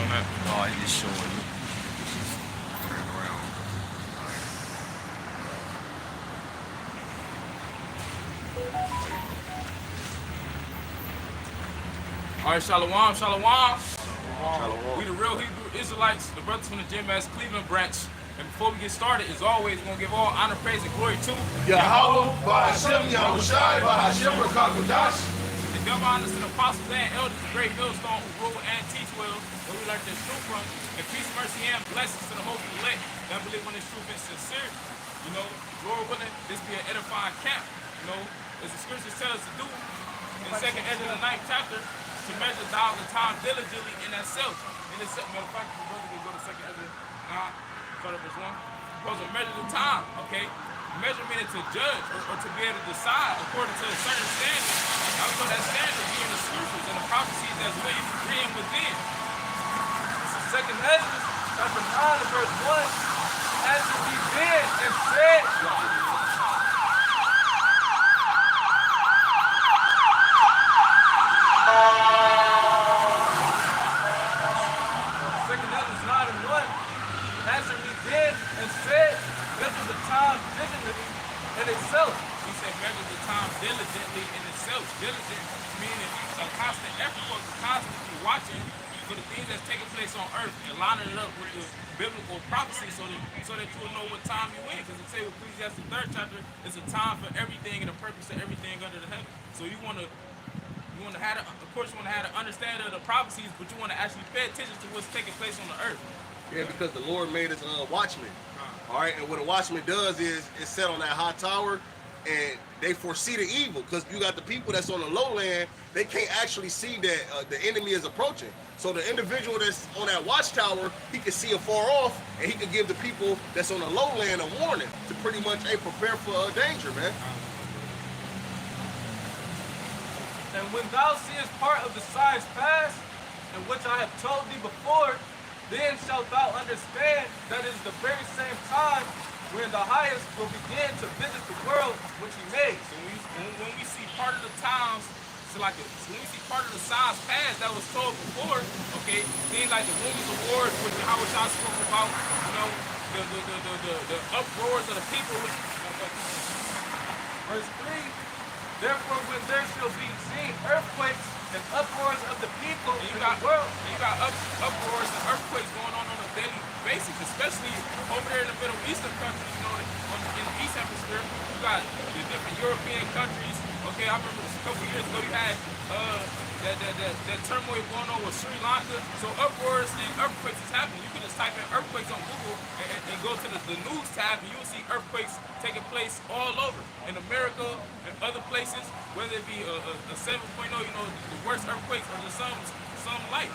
on that? Oh, it just showing you. Turn around. All right, Shalom, Shalom. Shalom. We the real Hebrew Israelites, the brothers from the GMS Cleveland branch. And before we get started, as always, we're going to give all honor, praise, and glory to Yahweh, Ba'ashem, Yahushai, Ba'ashem, Rakakudash. the governors and apostles and elders, the great millstone who rule and teach well, where we learn this truth from. And peace, mercy, and blessings to the hope of the elect that believe when this truth is sincere. You know, Lord willing, this be an edifying camp. You know, as the scriptures tell us to do in the second end of the 9th chapter, to measure down the time diligently in that self. In this matter of fact, the brother can go to second end of start of verse 1. Supposed to measure the time, okay? Measure meaning to judge or to be able to decide according to a certain standard. I know that standard being the scriptures and the prophecies that's written within. This is second Ezra, chapter 9 and verse 1. As it be bid and said, second Ezra 9 and 1. As it be bid and said, measure the time diligently in itself. He said, measure the time diligently in itself. Diligent meaning a constant effort for constantly watching for the things that's taking place on earth and lining it up with the biblical prophecy so that you'll know what time you're in. Because it says with Ecclesiastes 3rd chapter, it's a time for everything and a purpose of everything under the heaven. So you want to have, of course, you want to have an understanding of the prophecies, but you want to actually pay attention to what's taking place on the earth. Yeah, because the Lord made us watchmen. All right, and what a watchman does is it's set on that high tower, and they foresee the evil. Because you got the people that's on the lowland, they can't actually see that the enemy is approaching. So the individual that's on that watchtower, he can see afar off, and he can give the people that's on the lowland a warning to pretty much prepare for danger, man. And when thou seest part of the signs past, in which I have told thee before, then shalt thou understand that it is the very same time when the highest will begin to visit the world which he made. So when we see part of the times, so when we see part of the signs past that was told before, okay, things like the Women's Award, which Howard Shaw spoke about, you know, the uproars of the people. Verse 3. Therefore, when there shall be seen earthquakes and uproars of the people in the world, you got uproars and earthquakes going on a daily basis, especially over there in the Middle Eastern countries. You know, in the East Hemisphere, you got the different European countries. Okay, I remember a couple years ago you had that turmoil going on with Sri Lanka. So uproars and earthquakes is happening. You can just type in earthquakes on Google and go to the news tab, and you'll see earthquakes taking place all over in America and other places, whether it be a 7.0, you know, the worst earthquakes, or just some light.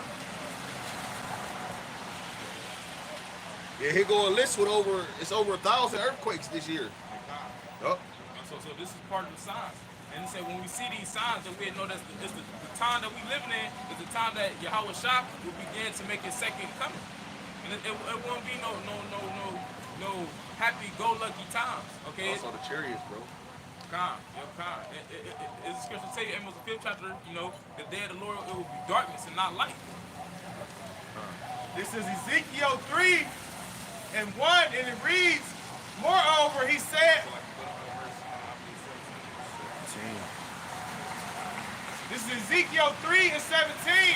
Yeah, here go a list with over 1,000 earthquakes this year. Oh. So this is part of the signs. And he said when we see these signs, that we know that it's the time that we living in is the time that Yahweh Shah will begin to make his second coming. And it won't be no happy-go-lucky times. Okay. Also the chariots, bro. Calm. It's the scripture say in Amos the 5th chapter, you know, the day of the Lord it will be darkness and not light. This is Ezekiel 3 and 1, and it reads, moreover, he said, this is Ezekiel 3 and 17,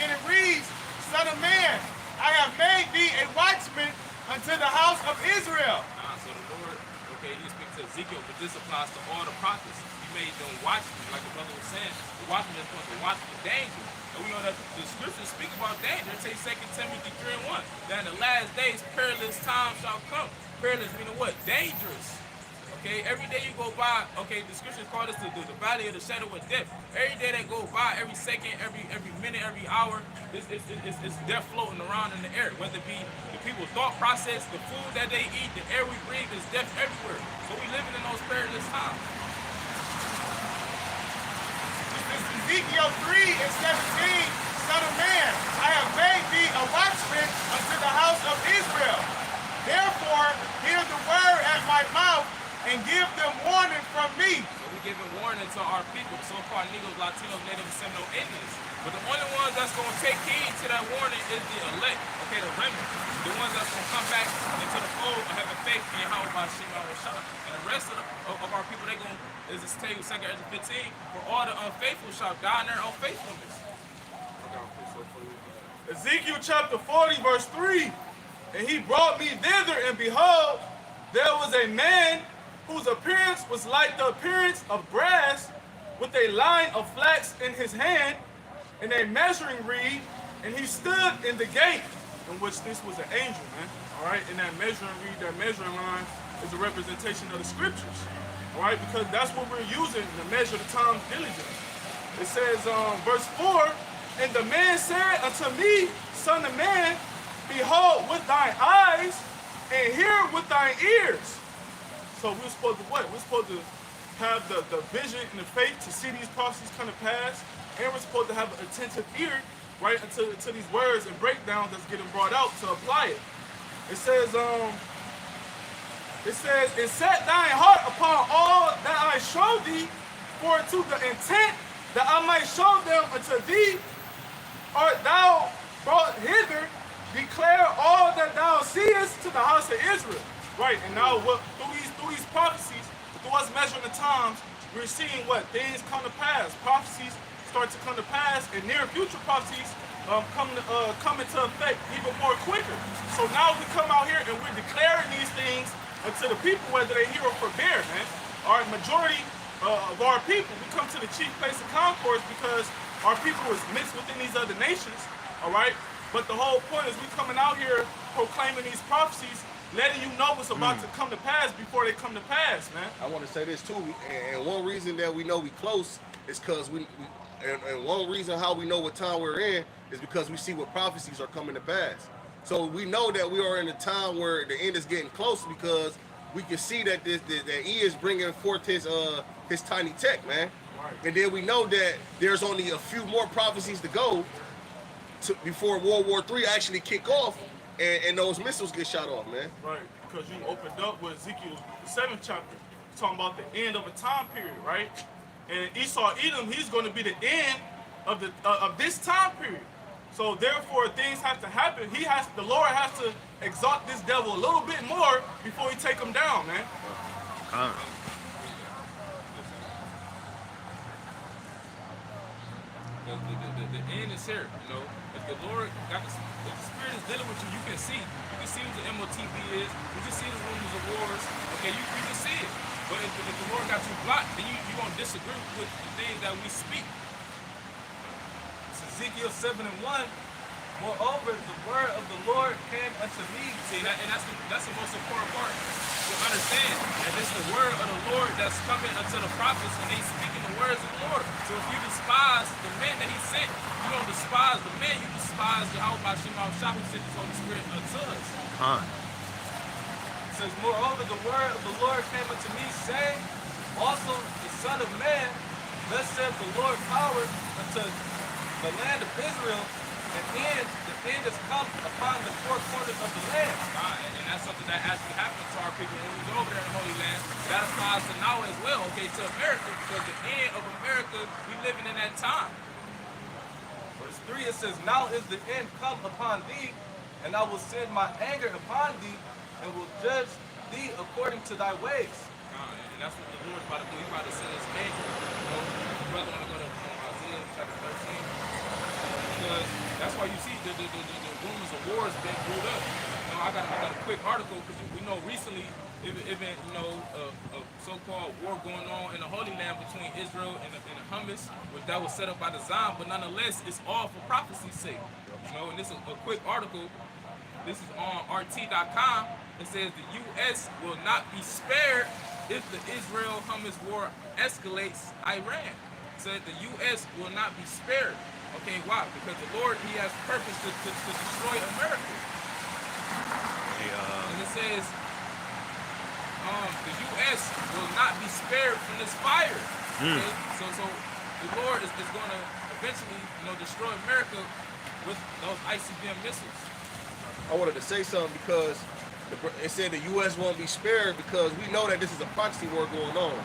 and it reads, Son of man, I have made thee a watchman unto the house of Israel. So the Lord, okay, he speaks to Ezekiel, but this applies to all the prophets. He made them watchmen, like the brother was saying. The watchman is supposed to watch for danger. And we know that the scriptures speak about danger. It says 2 Timothy 3 and 1, that in the last days perilous times shall come. Perilous meaning what? Dangerous. Okay, every day you go by, okay, the scriptures call this the valley of the shadow of death. Every day that go by, every second, every minute, every hour, it's death floating around in the air. Whether it be the people's thought process, the food that they eat, the air we breathe, there's death everywhere. So we living in those perilous times. This is Ezekiel 3 and 17, Son of man, I have made thee a watchman unto the house of Israel. Therefore, hear the word at my mouth, and give them warning from me. So we're giving warning to our people. So so-called Negroes, Latinos, Native and Seminole Indians. But the only ones that's going to take heed to that warning is the elect, okay, the remnant. The ones that's going to come back into the fold and have a faith in Yahweh by Shema Shah. And the rest of our people, they're going to, is this table, 2 Ezra 15, for all the unfaithful shall die in their unfaithfulness. Ezekiel chapter 40, verse 3. And he brought me thither, and behold, there was a man whose appearance was like the appearance of brass, with a line of flax in his hand, and a measuring reed, and he stood in the gate, in which this was an angel, man. All right, and that measuring reed, that measuring line, is a representation of the scriptures. All right, because that's what we're using to measure the times diligently. It says, verse 4, and the man said unto me, Son of man, behold with thine eyes, and hear with thine ears. So we're supposed to what? We're supposed to have the vision and the faith to see these prophecies come to pass, and we're supposed to have an attentive ear, right, to these words and breakdowns that's getting brought out to apply it. It says, and set thine heart upon all that I show thee, for to the intent that I might show them unto thee, art thou brought hither, declare all that thou seest to the house of Israel. Right, and now through these prophecies, through us measuring the times, we're seeing what things come to pass. Prophecies start to come to pass, and near future prophecies come into effect even more quicker. So now we come out here and we're declaring these things unto the people, whether they hear or forbear, man. Our majority of our people, we come to the chief place of concourse because our people is mixed within these other nations, all right? But the whole point is we coming out here proclaiming these prophecies, letting you know what's about to come to pass before they come to pass, man. I want to say this too, and one reason that we know we close is because and one reason how we know what time we're in is because we see what prophecies are coming to pass. So we know that we are in a time where the end is getting close because we can see that that he is bringing forth his tiny tech, man. Right. And then we know that there's only a few more prophecies to go before World War III actually kick off. And those missiles get shot off, man. Right, because you opened up with Ezekiel, the 7th chapter, talking about the end of a time period, right? And Esau, Edom, he's going to be the end of this time period. So therefore, things have to happen. The Lord has to exalt this devil a little bit more before he take him down, man. The end is here, you know. If the Lord got if the Spirit is dealing with you, you can see. You can see what the MOTB is. You can see the rumors of wars. Okay, you can see it. But if the Lord got you blocked, then you're going to disagree with the things that we speak. It's Ezekiel 7:1. Moreover, the word of the Lord came unto me. See, that's the most important part. To understand that it's the word of the Lord that's coming unto the prophets, and they speaking the words of the Lord. So if you despise the men that he sent, you don't despise the men, you despise Yahweh by Shema Shah, who sent his Holy Spirit unto us. It says, moreover, the word of the Lord came unto me, saying, also the Son of Man, thus saith the Lord power unto the land of Israel, and the end has come upon the four corners of the land. And that's something that actually happened to our people when we was over there in the Holy Land. That applies to now as well, okay, to America, because the end of America, we living in that time. Verse 3, it says, now is the end come upon thee, and I will send my anger upon thee, and will judge thee according to thy ways. And that's what the Lord's about to do. He's about to send his anger. You know, the brother want to go to Isaiah chapter 13. Because that's why you see the rumors of wars being brewed up. You know, I got a quick article because we know recently even a so-called war going on in the Holy Land between Israel and the Hummus, which that was set up by design, but nonetheless it's all for prophecy's sake. You know, and this is a quick article. This is on RT.com. It says the U.S. will not be spared if the Israel-Hummus war escalates Iran. It said the U.S. will not be spared. Okay, why? Because the Lord, he has purpose to destroy America. And it says the U.S. will not be spared from this fire. Okay? So the Lord is going to eventually, destroy America with those ICBM missiles. I wanted to say something because it said the U.S. won't be spared because we know that this is a proxy war going on.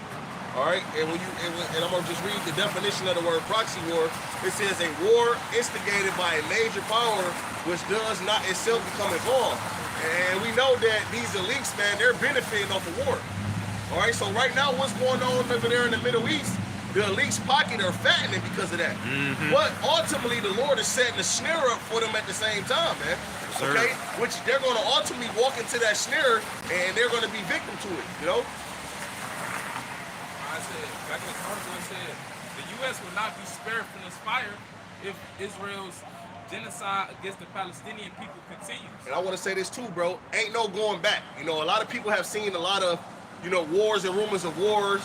All right, and and I'm gonna just read the definition of the word proxy war. It says a war instigated by a major power which does not itself become involved. And we know that these elites, man, they're benefiting off of war. All right, so right now, what's going on over there in the Middle East? The elites' pocket are fattening because of that. But ultimately, the Lord is setting a snare up for them at the same time, man. Okay, which they're going to ultimately walk into that snare, and they're going to be victim to it. You know. I said back in this article, it said the U.S. will not be spared from this fire if Israel's genocide against the Palestinian people continues. And I want to say this too, bro. Ain't no going back. You know, a lot of people have seen a lot of, you know, wars and rumors of wars.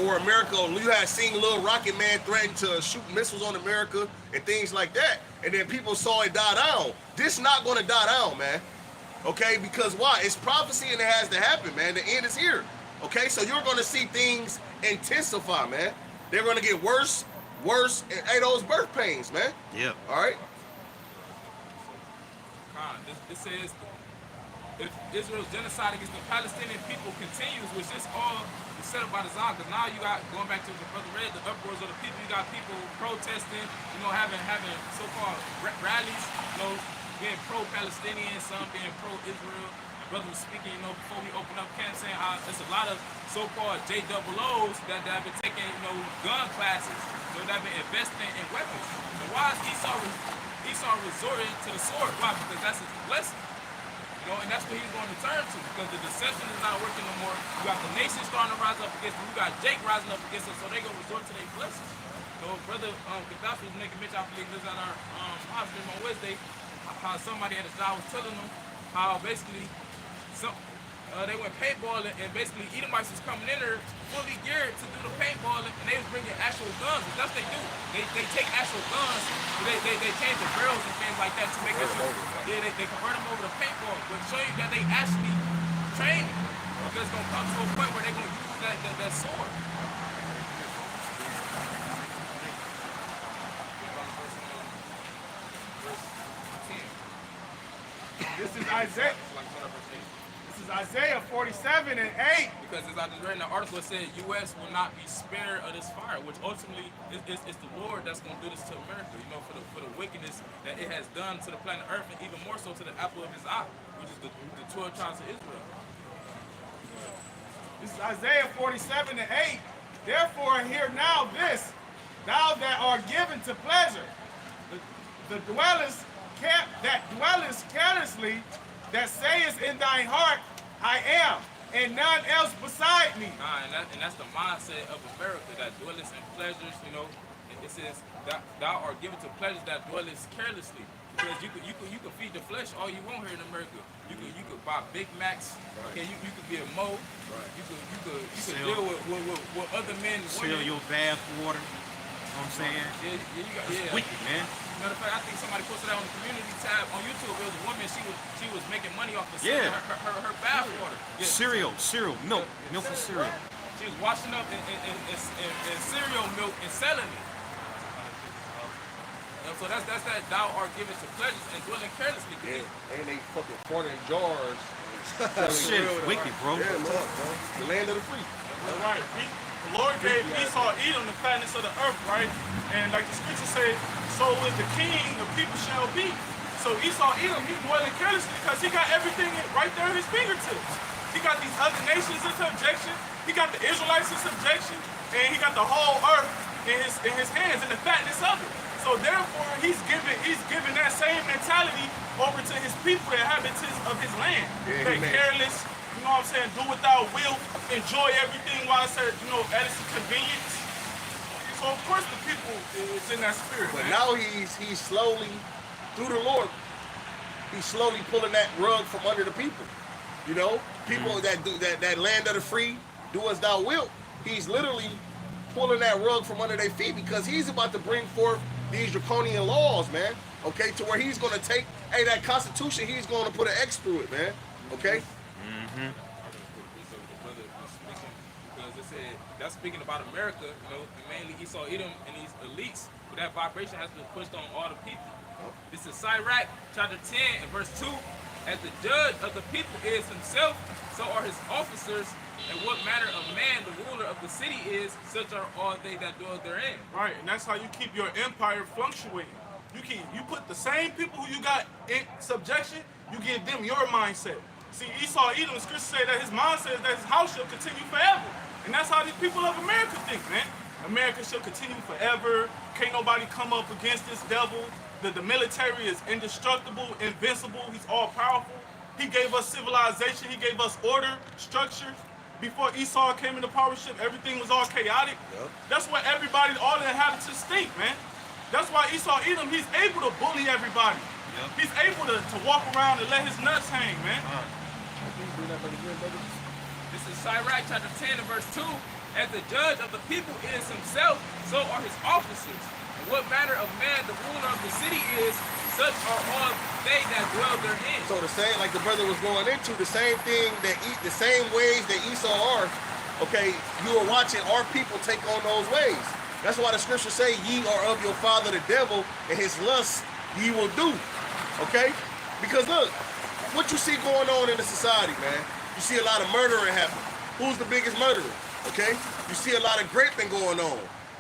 Or America, you had seen little Rocket Man threaten to shoot missiles on America and things like that. And then people saw it die down. This not going to die down, man. Okay, because why? It's prophecy and it has to happen, man. The end is here. Okay, so you're going to see things intensify, man. They're going to get worse, and hey, those birth pains, man. Yep. All right. This says if Israel's genocide against the Palestinian people continues, which is all set up by design, because now you got, going back to the brother read, the uproars of the people, you got people protesting, you know, having so-called rallies, you know, being pro-Palestinian, some being pro-Israel. My brother was speaking, you know, before we open up camp, saying how there's a lot of so-called JOOs that have been taking, you know, gun classes, you know, that have been investing in weapons. So why is Esau resorting to the sword? Why? Because that's his blessing. You know, and that's what he's going to turn to, because the deception is not working no more. You got the nation starting to rise up against him. You got Jake rising up against him, so they're going to resort to their blessings. So brother Gaddafi was making mention, I believe this at our live stream on Wednesday, how somebody at his job was telling them how basically they went paintballing, and basically Edomites was coming in there fully geared to do the paintballing, and they was bringing actual guns. That's what they do. They take actual guns, they change the barrels and things like that to make it. Yeah, they convert them over to paintball, but show you that they actually train. Because it's gonna come to a point where they're gonna use that sword. This is Isaiah. This is Isaiah 47 and 8. Because as I just read in the article, it said U.S. will not be spared of this fire, which ultimately it's the Lord that's going to do this to America, you know, for the wickedness that it has done to the planet Earth, and even more so to the apple of his eye, which is the 12 tribes of Israel. This is Isaiah 47 and 8. Therefore, hear now this, thou that art given to pleasure, the dwellest carelessly, that sayest in thine heart, I am, and none else beside me. And that's the mindset of America, that dwelleth in pleasures, you know. It says, thou art given to pleasures that dwelleth carelessly. Because you could feed the flesh all you want here in America. You could buy Big Macs. Okay, you could be a Mo. Right. You could deal with other men. Sell your bath water. You know what I'm saying? Yeah. Wicked, man. Matter of fact, I think somebody posted that on the community tab on YouTube. It was a woman. She was making money off the her bath water. Yeah. Cereal, milk and cereal. She was washing up in cereal milk and selling it. So that's that thou art given to pleasures and dwelling carelessly. And they fucking pouring in jars. Shit, wicked, bro. Yeah, bro. The land of the free. All right. The Lord gave Esau Edom the fatness of the earth, right? And like the scripture says, so is the king, the people shall be. So Esau Edom, he's dwelling carelessly because he got everything right there at his fingertips. He got these other nations in subjection. He got the Israelites in subjection, and he got the whole earth in his hands, and the fatness of it. So therefore, he's giving that same mentality over to his people, the inhabitants of his land. Yeah, They're careless, you know what I'm saying, do without will, enjoy everything while it's at, at its convenience. So of course the people is in that spirit. But man. now he's slowly, through the Lord, he's slowly pulling that rug from under the people. You know, people that land of the free, do as thou wilt. He's literally pulling that rug from under their feet because he's about to bring forth these draconian laws, man. Okay, to where he's going to take, that Constitution, he's going to put an X through it, man. Okay? Because it said, that's speaking about America, and mainly Esau, Edom, and these elites, but that vibration has been pushed on all the people. This is Sirach, chapter 10, and verse 2. As the judge of the people is himself, so are his officers. And what manner of man the ruler of the city is, such are all they that dwell therein. Right, and that's how you keep your empire fluctuating. You put the same people who you got in subjection, you give them your mindset. See, Esau, Edom, the scriptures say that his mindset is that his house shall continue forever. And that's how these people of America think, man. America shall continue forever. Can't nobody come up against this devil. The military is indestructible, invincible. He's all powerful. He gave us civilization. He gave us order, structure. Before Esau came into powership, everything was all chaotic. Yep. That's what everybody, all the inhabitants think, man. That's why Esau Edom, he's able to bully everybody. Yep. He's able to walk around and let his nuts hang, man. This is Sirach chapter 10 and verse 2. As the judge of the people is himself, so are his officers. And what manner of man the ruler of the city is, such are all they that dwell therein. So the same, like the brother was going into, the same thing that the same ways that Esau are, okay, you are watching our people take on those ways. That's why the scriptures say, ye are of your father the devil, and his lusts ye will do. Okay? Because look, what you see going on in the society, man, you see a lot of murdering happen. Who's the biggest murderer? Okay? You see a lot of raping going on.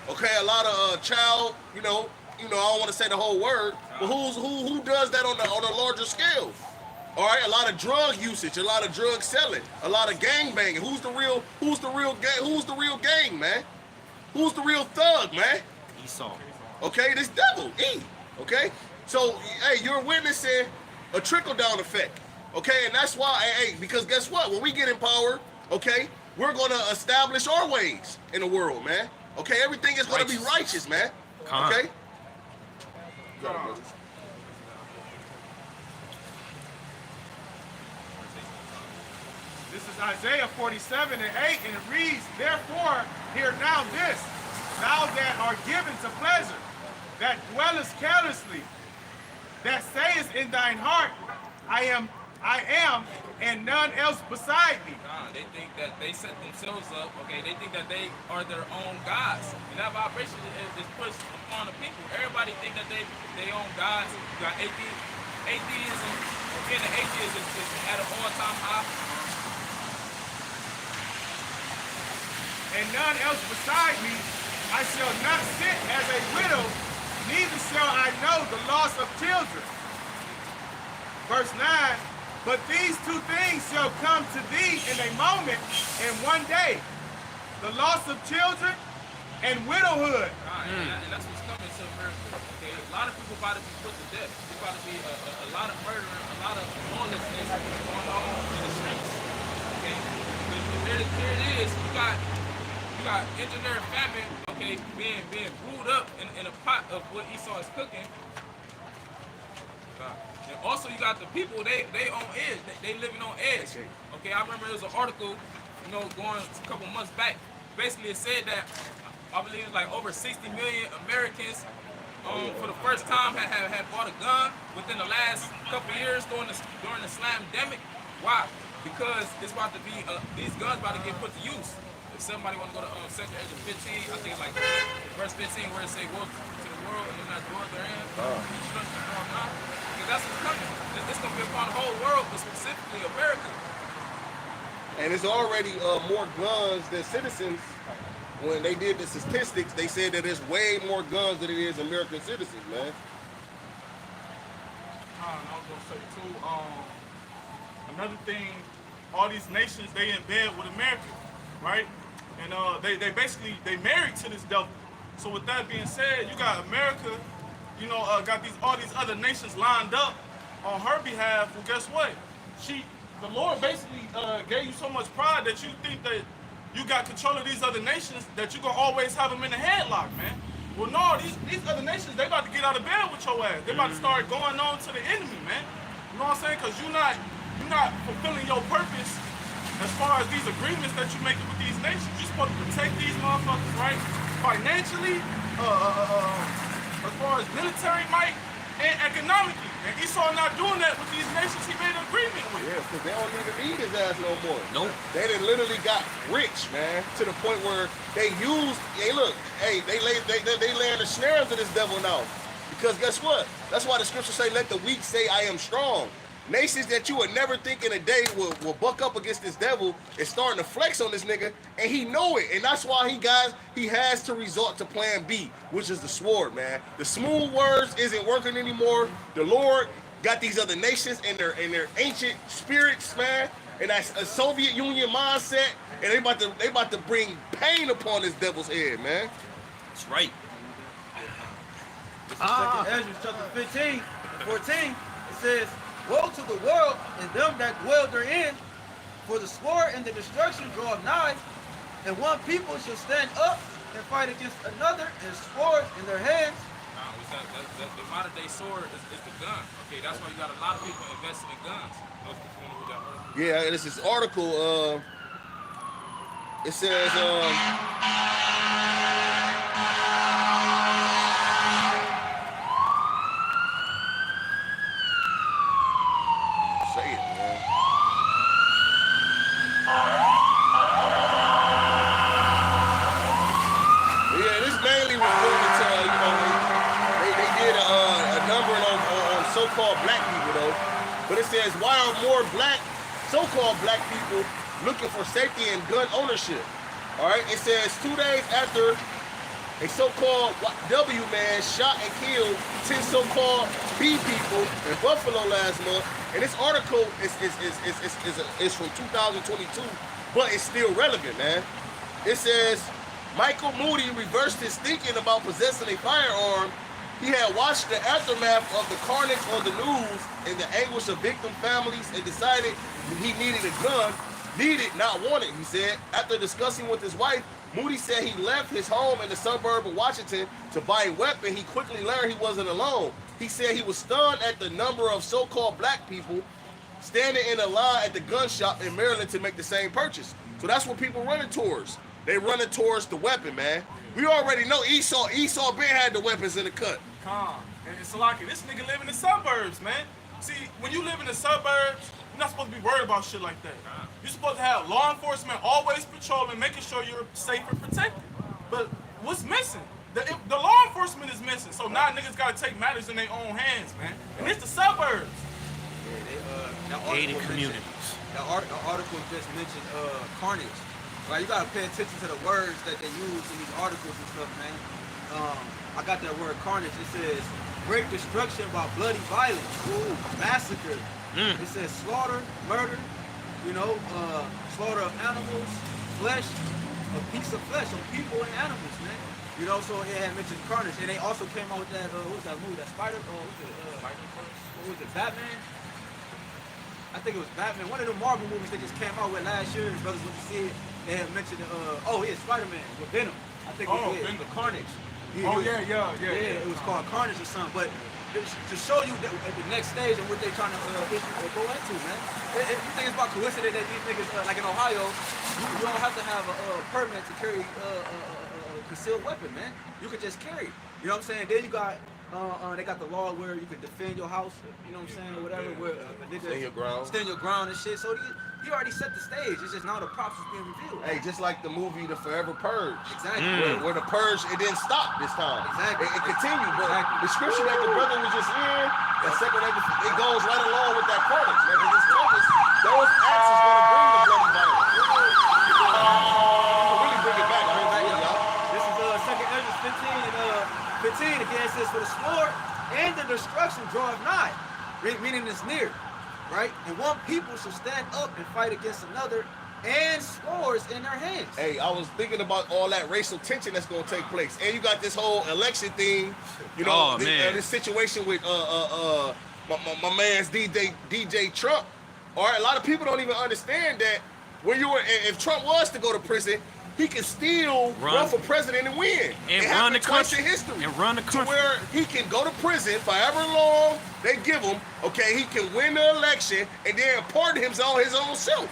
Okay, a lot of child, you know, I don't want to say the whole word, but who does that on a larger scale? All right, a lot of drug usage, a lot of drug selling, a lot of gang banging. Who's the real gang, man? Who's the real thug, man? Esau. Okay, this devil, E. Okay? So, hey, you're witnessing a trickle-down effect. Okay, and that's why, hey, because guess what? When we get in power, okay, we're going to establish our ways in the world, man. Okay, everything is going to be righteous, man. Okay? This is Isaiah 47 and 8, and it reads, therefore, hear now this, thou that art given to pleasure, that dwellest carelessly, that sayest in thine heart, I am, and none else beside me. They think that they set themselves up, okay? They think that they are their own gods. And that vibration is pushed upon the people. Everybody think that they own gods. You got atheism. Being an atheist is at an all-time high. And none else beside me, I shall not sit as a widow, neither shall I know the loss of children. Verse 9, but these two things shall come to thee in a moment, in one day, the loss of children and widowhood. And that's what's coming to America. Okay, a lot of people about to be put to death. There's about to be a lot of murder, a lot of lawlessness going on in the streets. Okay, there it is. You got engineering famine. Okay, being brewed up in a pot of what Esau is cooking. And also you got the people, they on edge, they living on edge. Okay, I remember there was an article, going a couple months back. Basically it said that, I believe it's like over 60 million Americans for the first time had bought a gun within the last couple years during the slamdemic. Why? Because it's about to be, these guns about to get put to use. If somebody want to go to second age of 15, I think it's like verse 15 where it say, go to the world and then that door therein. That's what's coming. It's going to be upon the whole world, but specifically America. And it's already more guns than citizens. When they did the statistics, they said that there's way more guns than it is American citizens, man. I was going to say, too, another thing, all these nations, they in bed with America, right? And they basically, they married to this devil. So with that being said, you got America, got all these other nations lined up on her behalf. Well, guess what? The Lord basically gave you so much pride that you think that you got control of these other nations, that you're going to always have them in a headlock, man. Well, no, these other nations, they about to get out of bed with your ass. They about to start going on to the enemy, man. You know what I'm saying? Because you're not fulfilling your purpose as far as these agreements that you're making with these nations. You're supposed to protect these motherfuckers, right? Financially, as far as military might and economically. And Esau not doing that with these nations he made an agreement with. Yeah, because they don't even need his ass no more. Nope. They done literally got rich, man, to the point where they laying the snares of this devil now. Because guess what? That's why the scriptures say, let the weak say I am strong. Nations that you would never think in a day will buck up against this devil is starting to flex on this nigga, and he know it, and that's why he has to resort to plan B, which is the sword, man. The smooth words isn't working anymore. The Lord got these other nations and their ancient spirits, man, and that's a Soviet Union mindset, and they about to bring pain upon this devil's head, man. That's right. This is Ezra chapter 15, 14. It says, "Woe to the world and them that dwell therein, for the sword and the destruction draw nigh, and one people shall stand up and fight against another, and swords in their hands." The modern day sword is the gun. Okay, that's why you got a lot of people investing in guns. Yeah, this is article. It says. Say it, man. Yeah, this mainly was moving to, they did a number on so-called black people, though. But it says, why are more so-called black people looking for safety and gun ownership? All right, it says 2 days after a so-called W man shot and killed 10 so-called B people in Buffalo last month. And this article is from 2022, but it's still relevant, man. It says, Michael Moody reversed his thinking about possessing a firearm. He had watched the aftermath of the carnage on the news and the anguish of victim families and decided he needed a gun. Needed, not wanted, he said. After discussing with his wife, Moody said he left his home in the suburb of Washington to buy a weapon. He quickly learned he wasn't alone. He said he was stunned at the number of so-called black people standing in a line at the gun shop in Maryland to make the same purchase. So that's what people running towards. They running towards the weapon, man. We already know Esau Ben had the weapons in the cut. Calm. And it's like this nigga live in the suburbs, man. See, when you live in the suburbs, you're not supposed to be worried about shit like that. You're supposed to have law enforcement always patrolling, making sure you're safe and protected. But what's missing? The law enforcement is missing. So now niggas gotta take matters in their own hands, man. And it's the suburbs. Yeah, Gated communities. The article just mentioned carnage. Right, you gotta pay attention to the words that they use in these articles and stuff, man. I got that word carnage. It says great destruction by bloody violence, massacre. It says slaughter, murder, slaughter of animals, flesh, a piece of flesh on people and animals, man. You know, so it had mentioned carnage, and they also came out with that. What was that movie? That Spider? What was it? Batman? I think it was Batman. One of the Marvel movies they just came out with last year. Brothers went to see it. They had mentioned, Spider-Man with Venom. I think it was Venom. Carnage. Yeah. It was called Carnage or something. But to show you that at the next stage and what they're trying to go into, man. If you think it's about coincidence that these niggas, like in Ohio, you don't have to have a permit to carry a concealed weapon, man. You could just carry it. You know what I'm saying? Then you got, they got the law where you can defend your house, you know what I'm saying, or whatever, where a nigga stand your ground and shit. So he already set the stage. It's just now the props is being revealed. Hey, just like the movie The Forever Purge. Exactly. Where the purge, it didn't stop this time. Exactly. It continued, but Exactly. the scripture that the brother was just in, that second, it goes right along with that carnage, man. Because it's told us those acts is going to bring the bloody violence. You can really bring it back, y'all. This is 2 Ezra 15 and 15 again. It says, for the sword and the destruction draweth nigh, meaning it's near, right? And one people shall stand up and fight against another, and swords in their hands. Hey, I was thinking about all that racial tension that's going to take place, and you got this whole election thing, this situation with my man's DJ Trump. All right, a lot of people don't even understand that if Trump was to go to prison, he can still run for president and win. And run the country. In history. And run the country. To where he can go to prison for however long they give him, okay, he can win the election and then pardon himself his own self.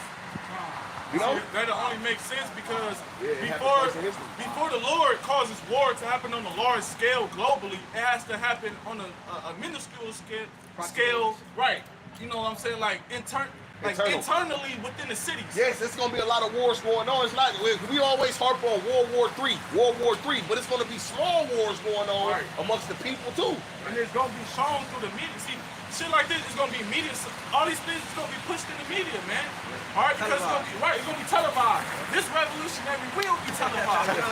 You know? That'll only make sense because before the Lord causes war to happen on a large scale globally, it has to happen on a minuscule scale, right? You know what I'm saying? Like internally within the cities. Yes, there's gonna be a lot of wars going on. It's not we always harp on World War III, but it's gonna be small wars going on amongst the people too. And it's gonna be shown through the media. See, shit like this is gonna be media. All these things is gonna be pushed in the media, man. All right, because it's gonna be right. It's gonna be televised. This revolutionary will be televised. You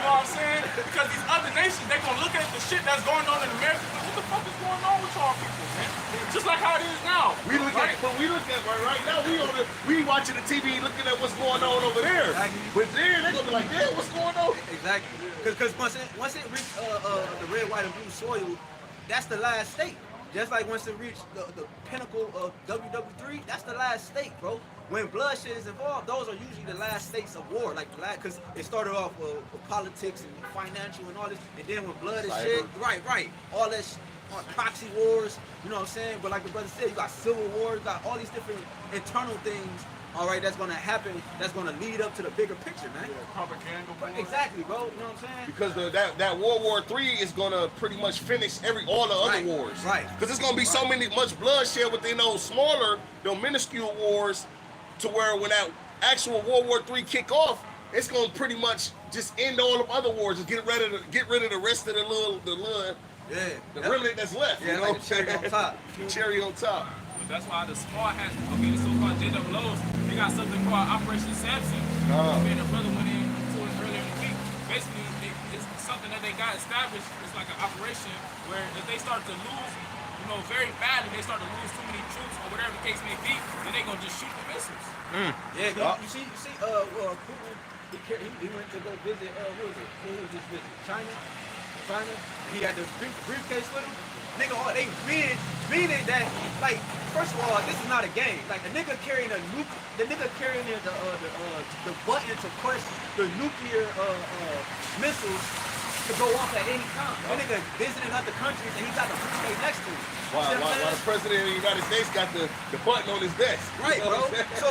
know what I'm saying? Because these other nations, they gonna look at the shit that's going on in America. Like, what the fuck is going on with y'all people, man? Just like how it is now. We look at, but we look at right now. We watching the TV, looking at what's going on over there. Exactly. But there, they gonna be like, damn, what's going on? Exactly. Because once it reached the red, white, and blue soil, that's the last state. Just like once it reached the pinnacle of WW3, that's the last state, bro. When bloodshed is involved, those are usually the last states of war. Like, because it started off with politics and financial and all this, and then when blood is shed, right, all that proxy wars, you know what I'm saying? But like the brother said, you got civil wars, you got all these different internal things, all right, that's gonna happen, that's gonna lead up to the bigger picture, man. Yeah, propaganda. Exactly, bro, you know what I'm saying? Because that World War III is gonna pretty much finish all the other wars. Right. Because there's gonna be so much bloodshed within those smaller, those minuscule wars, to where when that actual World War III kick off, it's gonna pretty much just end all the other wars. Just get rid of the rest of the little remnant that's left. Yeah, you know like the cherry on top. Cherry on top. But that's why the small has, okay, the so-called JWOs, they got something called Operation Samson. Me and a brother went into it earlier in the week. Basically, it's something that they got established. It's like an operation where if they start to lose, you know, very badly, they start to lose too many troops or whatever the case may be, then they gonna just shoot the missiles. Yeah, you see, Putin, he went to go visit, who was this visit? China? He had the briefcase with him. Nigga, they meaning that, like, first of all, this is not a game. Like, the nigga carrying the button to press the nuclear missiles to go off at any time. That nigga visiting other countries and he got the briefcase next to him. While the president of the United States got the button on his desk. Right, bro. So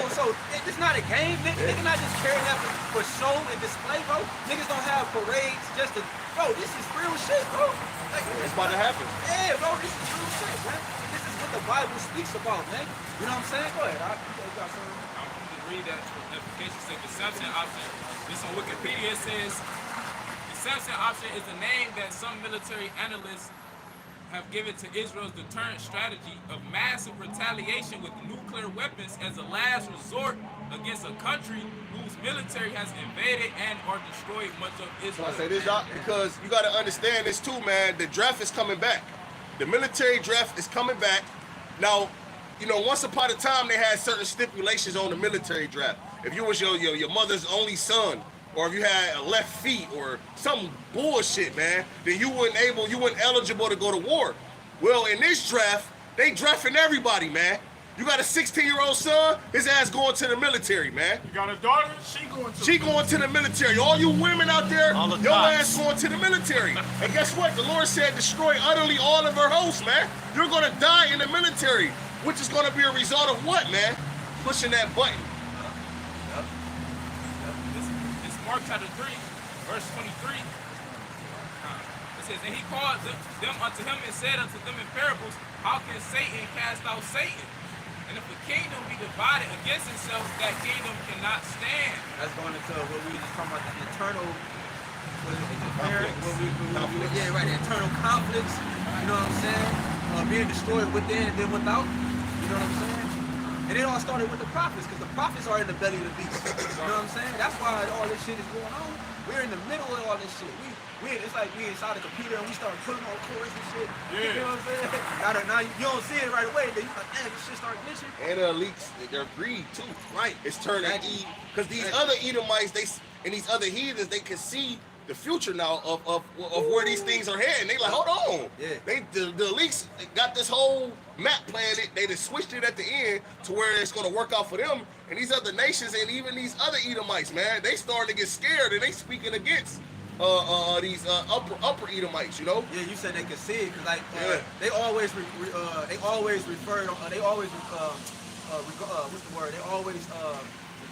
it's not a game. Nigga not just carrying that for show and display, bro. Niggas don't have parades just to, bro, this is real shit, bro. Like, It's about to happen. yeah, bro, this is real shit, man. This is what the Bible speaks about, man. You know what I'm saying? Go ahead. You got something? I'm going to read that application say the Samson option. This on Wikipedia, it says the Samson option is the name that some military analysts have given to Israel's deterrent strategy of massive retaliation with nuclear weapons as a last resort against a country whose military has invaded and or destroyed much of Israel. I say this, Doc, because you got to understand this too, man. The draft is coming back. The military draft is coming back. Now, you know, once upon a time they had certain stipulations on the military draft. If you was your mother's only son, or if you had a left feet or some bullshit, man, then you weren't eligible to go to war. Well, in this draft, they drafting everybody, man. You got a 16-year-old son, his ass going to the military, man. You got a daughter, she going to the military. All you women out there, All the your cops. ass going to the military. And guess what? The Lord said, destroy utterly all of her hosts, man. You're going to die in the military, which is going to be a result of what, man? Pushing that button. It's Mark chapter 3, verse 23. It says, and he called them unto him and said unto them in parables, how can Satan cast out Satan? And if a kingdom be divided against itself, that kingdom cannot stand. That's going into what we were just talking about, the internal, the internal conflicts, you know what I'm saying? Being destroyed within and then without, you know what I'm saying? And it all started with the prophets, because the prophets are in the belly of the beast. You know what I'm saying? That's why all this shit is going on. We're in the middle of all this shit. It's like we inside the computer and we start putting on chorus and shit. Yeah. You know what I'm saying? Now you don't see it right away, then you like, damn, this shit start glitching. And the leaks, they're greed too. Right. It's turning because these other Edomites, and these other heathens, they can see the future now of where these things are heading. They like, hold on. Yeah. The leaks got this whole map planned. They just switched it at the end to where it's gonna work out for them. And these other nations and even these other Edomites, man, they starting to get scared and they speaking against these upper Edomites, you know? Yeah, you said they could see it because they always referred, what's the word? They always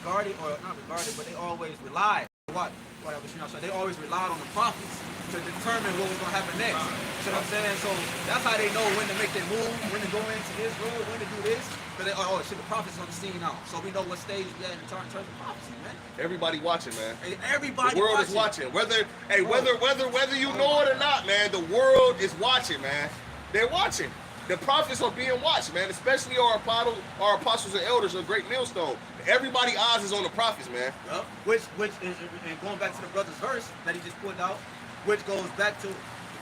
regarded, or not regarded, but they always relied. So they always relied on the prophets to determine what was gonna happen next. You know what I'm saying? So that's how they know when to make their move, when to go into Israel, when to do this. Because the prophets on the scene now. So we know what stage we're at in terms of prophecy, man. Everybody watching, man. Everybody the world is watching. Whether you know it or not, man, the world is watching, man. They're watching. The prophets are being watched, man. Especially our apostles and elders are a great millstone. Everybody's eyes is on the prophets, man. Yep. Which is, and going back to the brother's verse that he just pulled out, which goes back to,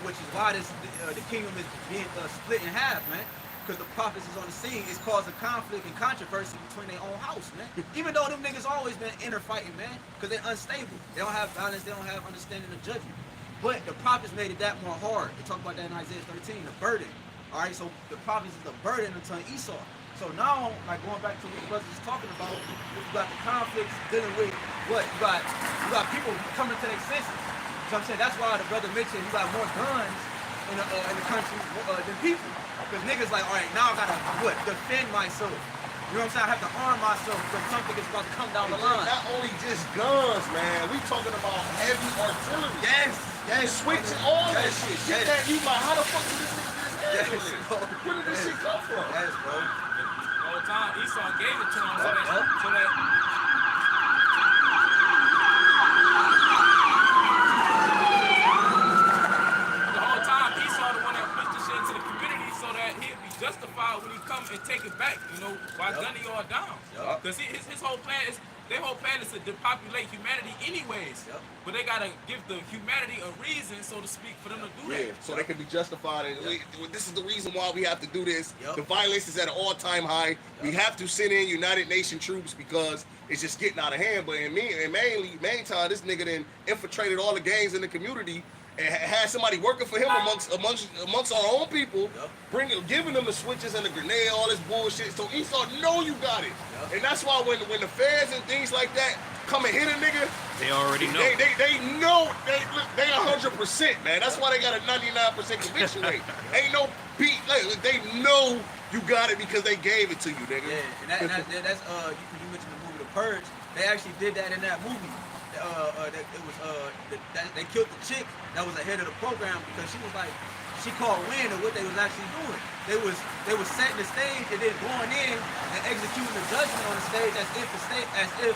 which is why the kingdom is being split in half, man. Because the prophets is on the scene, it's causing conflict and controversy between their own house, man. Even though them niggas always been inner fighting, man, because they're unstable. They don't have balance, they don't have understanding of judgment. But the prophets made it that more hard. They talk about that in Isaiah 13, the burden. All right, so the prophets is the burden unto Esau. So now, like going back to what the brothers is talking about, you got the conflicts dealing with what? You got people coming to their senses. So I'm saying that's why the brother mentioned you got more guns in the country than people. Because niggas like, all right, now I gotta defend myself. You know what I'm saying? I have to arm myself because something is about to come down the line. Not only just guns, man. We talking about heavy artillery. Yes. Switching all that shit. Yes. You like, how the fuck did this nigga get his hands on this? Where did this shit come from? Yes, bro. The whole time Esau gave it to him so that justified when he come and take it back, you know, by gunning y'all down. Because his whole plan is, their whole plan is to depopulate humanity anyways. But they gotta give the humanity a reason, so to speak, for them to do that. So they can be justified. And this is the reason why we have to do this. The violence is at an all-time high. We have to send in United Nations troops because it's just getting out of hand. But meantime, this nigga then infiltrated all the gangs in the community and had somebody working for him amongst our own people, giving them the switches and the grenade, all this bullshit. So Esau know you got it, and that's why when the feds and things like that come and hit a nigga, they already know. They know they 100%, man. That's why they got a 99% conviction rate. Ain't no beat. They know you got it because they gave it to you, nigga. Yeah, and that's you mentioned the movie The Purge. They actually did that in that movie. They killed the chick that was the head of the program because she was like, she called wind of what they was actually doing. They was setting the stage and then going in and executing the judgment on the stage as if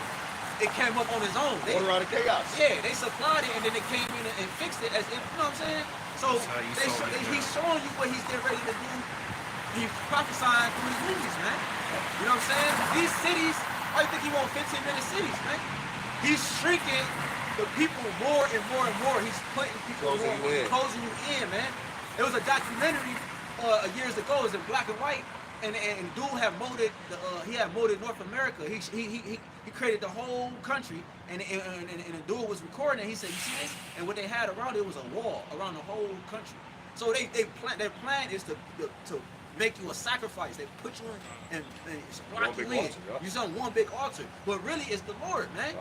it came up on its own. Order out of chaos. Yeah, they supplied it and then they came in and fixed it as if, you know what I'm saying? So he's showing you what he's getting ready to do. He's prophesying through his movies, man. You know what I'm saying? These cities, I think he want 15-minute cities, man. He's shrinking the people more and more and more. He's putting people closing you in, man. There was a documentary years ago. It was in black and white, and dude had molded North America. He created the whole country, and the dude was recording. And he said, "You see this?" And what they had around it was a wall around the whole country. So their plan is to make you a sacrifice. They put you in and rock you in. You're on one big altar. But really, it's the Lord, man.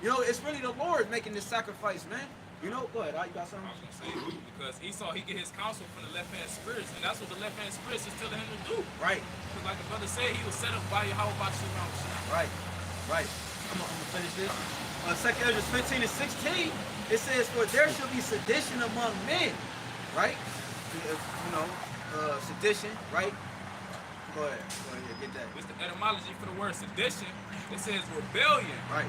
You know, it's really the Lord making this sacrifice, man. You know, go ahead. You got something? I was gonna say, because Esau, he get his counsel from the left-hand spirits, and that's what the left-hand spirits is telling him to do. Right. Because like the brother said, he was set up by Yahweh Shimon. Right. I'm gonna finish this. 2 Ezra 15 and 16, it says, "For there shall be sedition among men," right? You know. Sedition, right? Go ahead, get that. It's the etymology for the word sedition. It says rebellion, right?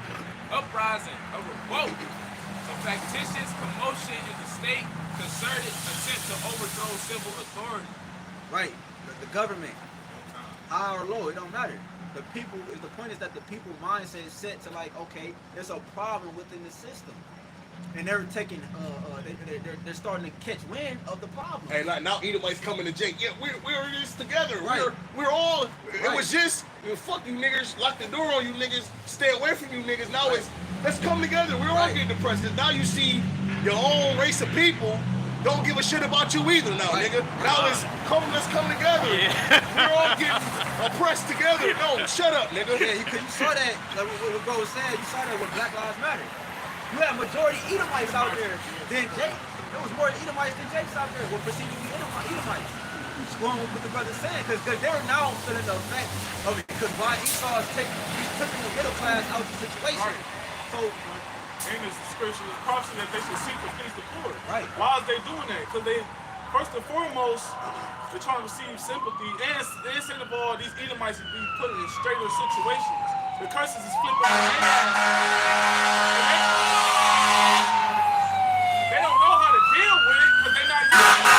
Uprising, a revolt, a factitious commotion in the state, concerted attempt to overthrow civil authority. Right, the government, high or low, it don't matter. The people, the point is that the people mindset is set to like, okay, there's a problem within the system. And they're taking, they're starting to catch wind of the problem. Hey, like now Edomites coming to Jake. Yeah, we're in this together. Right. We're all. It was just fuck you niggas, lock the door on you niggas, stay away from you niggas. Now it's let's come together. We're all getting depressed. Now you see your own race of people don't give a shit about you either. Now, nigga. Now let's come together. We're all getting oppressed together. No, shut up, nigga. Yeah, you saw that. Like what bro was saying. You saw that with Black Lives Matter. You had majority Edomites out there than Jake. There was more Edomites than Jakes out there. What perceived to be Edomites. Just going with what the brother's saying, because they're now feeling the effect of it. Because why Esau is taking the middle class out of the situation. Right. So, in this scripture, it's prophecy that they should seek to please the poor. Right. Why is they doing that? Because they, first and foremost, they're trying to receive sympathy, and second of all, these Edomites be put in straighter situations. The curses is flipping on their ass. They don't know how to deal with it because they're not used to it.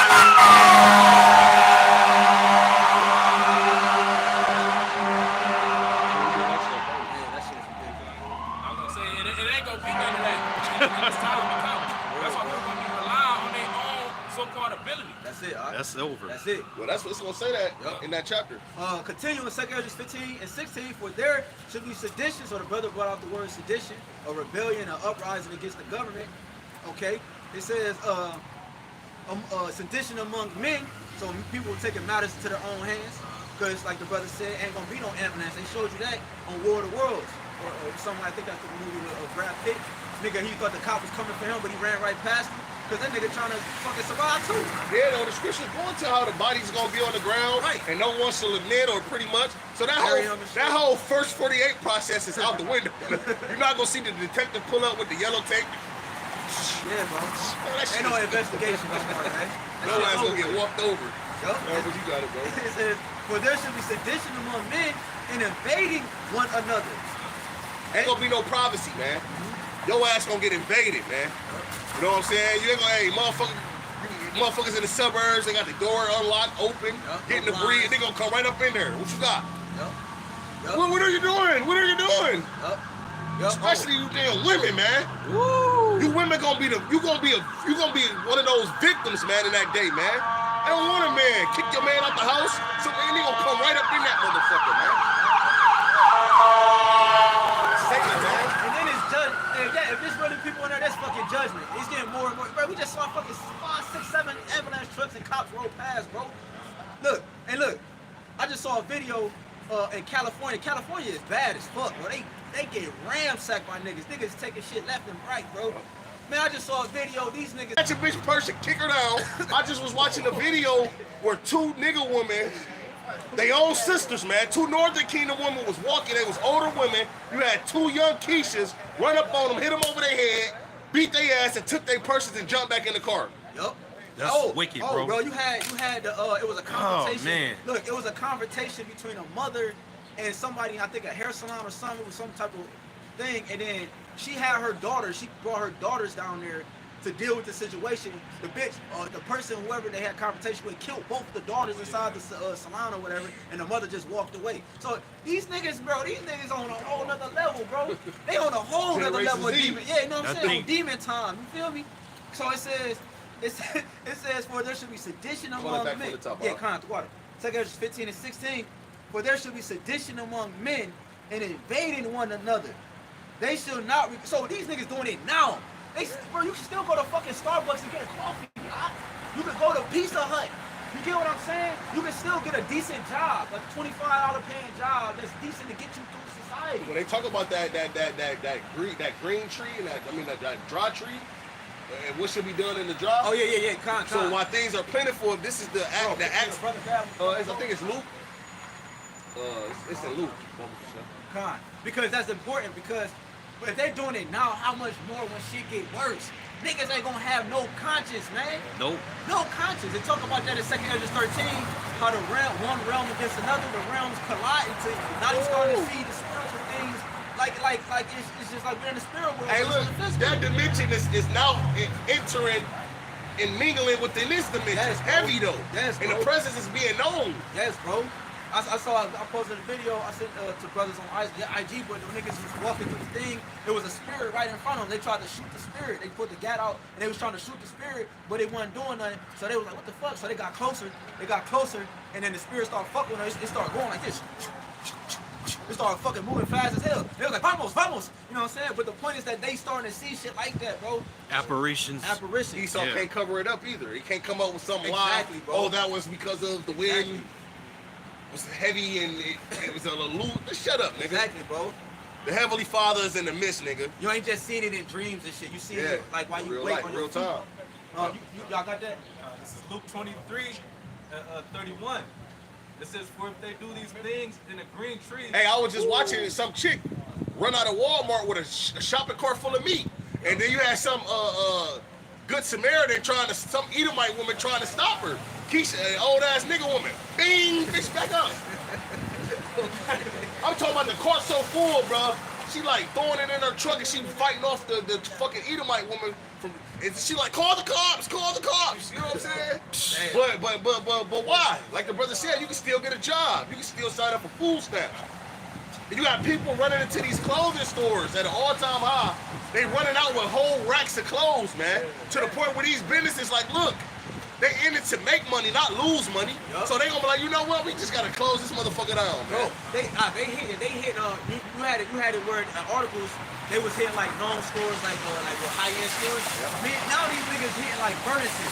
That's it. All right? That's over. That's it. Well, that's what it's gonna say that Yup. in that chapter. Continuing 2 Ezra 15 and 16, for there should be sedition. So the brother brought out the word sedition, a rebellion, an uprising against the government. Okay, it says sedition among men. So people were taking matters into their own hands, because like the brother said, ain't gonna be no ambulance. They showed you that on War of the Worlds or something. I think that's the movie with Brad Pitt. Nigga, he thought the cop was coming for him, but he ran right past him. Cause that nigga trying to fucking survive too. Yeah, though, the scriptures going to how the body's gonna be on the ground, Right. and no one shall admit, or pretty much. So that Bury him and shit. whole first 48 process is out the window. You're not gonna see the detective pull up with the yellow tape. Yeah, bro. Man, that shit Ain't no is- investigation no more, man. No ass gonna get walked over. Yup. Yeah, but you got it, bro. It says, for there should be sedition among men and invading one another. Ain't gonna be no privacy, man. Your ass gonna get invaded, man. You know what I'm saying? You ain't gonna, hey, motherfuckers in the suburbs, they got the door unlocked, open, Yup, getting the no breed, lines. they gonna come right up in there. What you got? Yup. Yup. What are you doing? What are you doing? Yup. Yup. Especially you damn women, man. Woo. You women gonna be one of those victims, man, in that day, man. I don't want a man. Kick your man out the house, so they gonna come right up in that motherfucker, man. Say it, man. And then it's judge. Yeah, if there's really people in there, that's fucking judgment. It's getting more and more. Bro, we just saw fucking 5, 6, 7 ambulance trucks and cops roll past, bro. Look, I just saw a video in California. California is bad as fuck, bro. They get ramsacked by niggas. Niggas taking shit left and right, bro. Man, I just saw a video. These niggas. Catch a bitch purse and kick her down. I just was watching a video where 2 nigga women, they own sisters, man. 2 Northern Kingdom women was walking. They was older women. You had 2 young Keishas run up on them, hit them over their head, beat their ass, and took their purses and jumped back in the car. Yup. That's wicked, bro. Bro, you had the it was a confrontation. man. Look, it was a confrontation between a mother and somebody, I think a hair salon or something, with some type of thing, and then she had her daughter, she brought her daughters down there to deal with the situation. The bitch, the person, whoever they had confrontation with, killed both the daughters inside the salon or whatever, and the mother just walked away. So these niggas, bro, on a whole nother level, bro. They on a whole nother Generation level of Z. demon. Yeah, you know what I'm That's saying? deep. Demon time. You feel me? So it says, for there should be sedition Pull it among back men. from the top, Yeah, huh? kind of water. 2 Ezra 15 and 16. For there should be sedition among men and invading one another. They should not. So these niggas doing it now. Bro, you can still go to fucking Starbucks and get a coffee. You can go to Pizza Hut. You get what I'm saying? You can still get a decent job, like a $25 paying job that's decent to get you through society. When they talk about that green tree and that dry tree, and what should be done in the dry. Oh yeah. So while things are plentiful, this is the act. The act. Brother Bab- I think it's Luke. It's in Luke. Con. Because that's important, because if they're doing it now, how much more when shit get worse? Niggas ain't gonna have no conscience, man. Nope. No conscience. They talk about that in 2 Ezra 13, how one realm against another, the realms collide until now you starting to see the spiritual things like it's just like we're in the spirit world. Hey, it's look, in the physical. that dimension is now entering and mingling within this dimension. Yes, It's bro. heavy though. Yes, and bro. the presence is being known. Yes, bro. I posted a video I sent to brothers on IG, but the niggas was walking through the thing. There was a spirit right in front of them. They tried to shoot the spirit. They put the gat out and they was trying to shoot the spirit, but they wasn't doing nothing. So they was like, what the fuck? So they got closer. And then the spirit started fucking with them. It started going like this. It started fucking moving fast as hell. They was like, vamos. You know what I'm saying? But the point is that they starting to see shit like that, bro. Apparitions. Esau Yeah. can't cover it up either. He can't come up with some Exactly, lie. bro. Oh, that was because of the wind. Exactly. It was heavy and it was a little. Shut up, nigga. Exactly, bro. The Heavenly Father is in the midst, nigga. You ain't just seeing it in dreams and shit. You see Yeah. it like while you Real wait life, on real your feet. time. Y'all got that? This is Luke 23, 31. It says, for if they do these things in a green tree. Hey, I was just watching some chick run out of Walmart with a shopping cart full of meat, and then you had some good Samaritan some Edomite woman trying to stop her. Keisha, old ass nigga woman, bing, bitch, back up. I'm talking about the cart so full, bro. She like throwing it in her truck and she fighting off the fucking Edomite woman from. And she like, call the cops. You know what I'm saying? But why? Like the brother said, you can still get a job. You can still sign up for food stamps. And you got people running into these clothing stores at an all-time high. They running out with whole racks of clothes, man. To the point where these businesses like, look, They in it to make money, not lose money. Yup. So they gonna be like, you know what? We just gotta close this motherfucker down, Bro, man. they hit you had it where articles they was hitting like known stores like with high end stores. Man, now these niggas hitting like Burlington.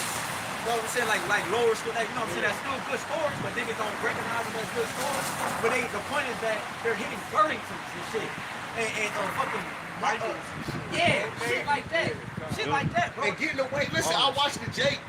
You know what I'm saying? Like lower store, like, you know what I'm saying? That's still good stores, but niggas don't recognize them as good stores. But the point is that they're hitting Burlingtons and shit. And fucking yeah, shit like that. Shit like that, bro. And getting away. Listen, I watched the Jake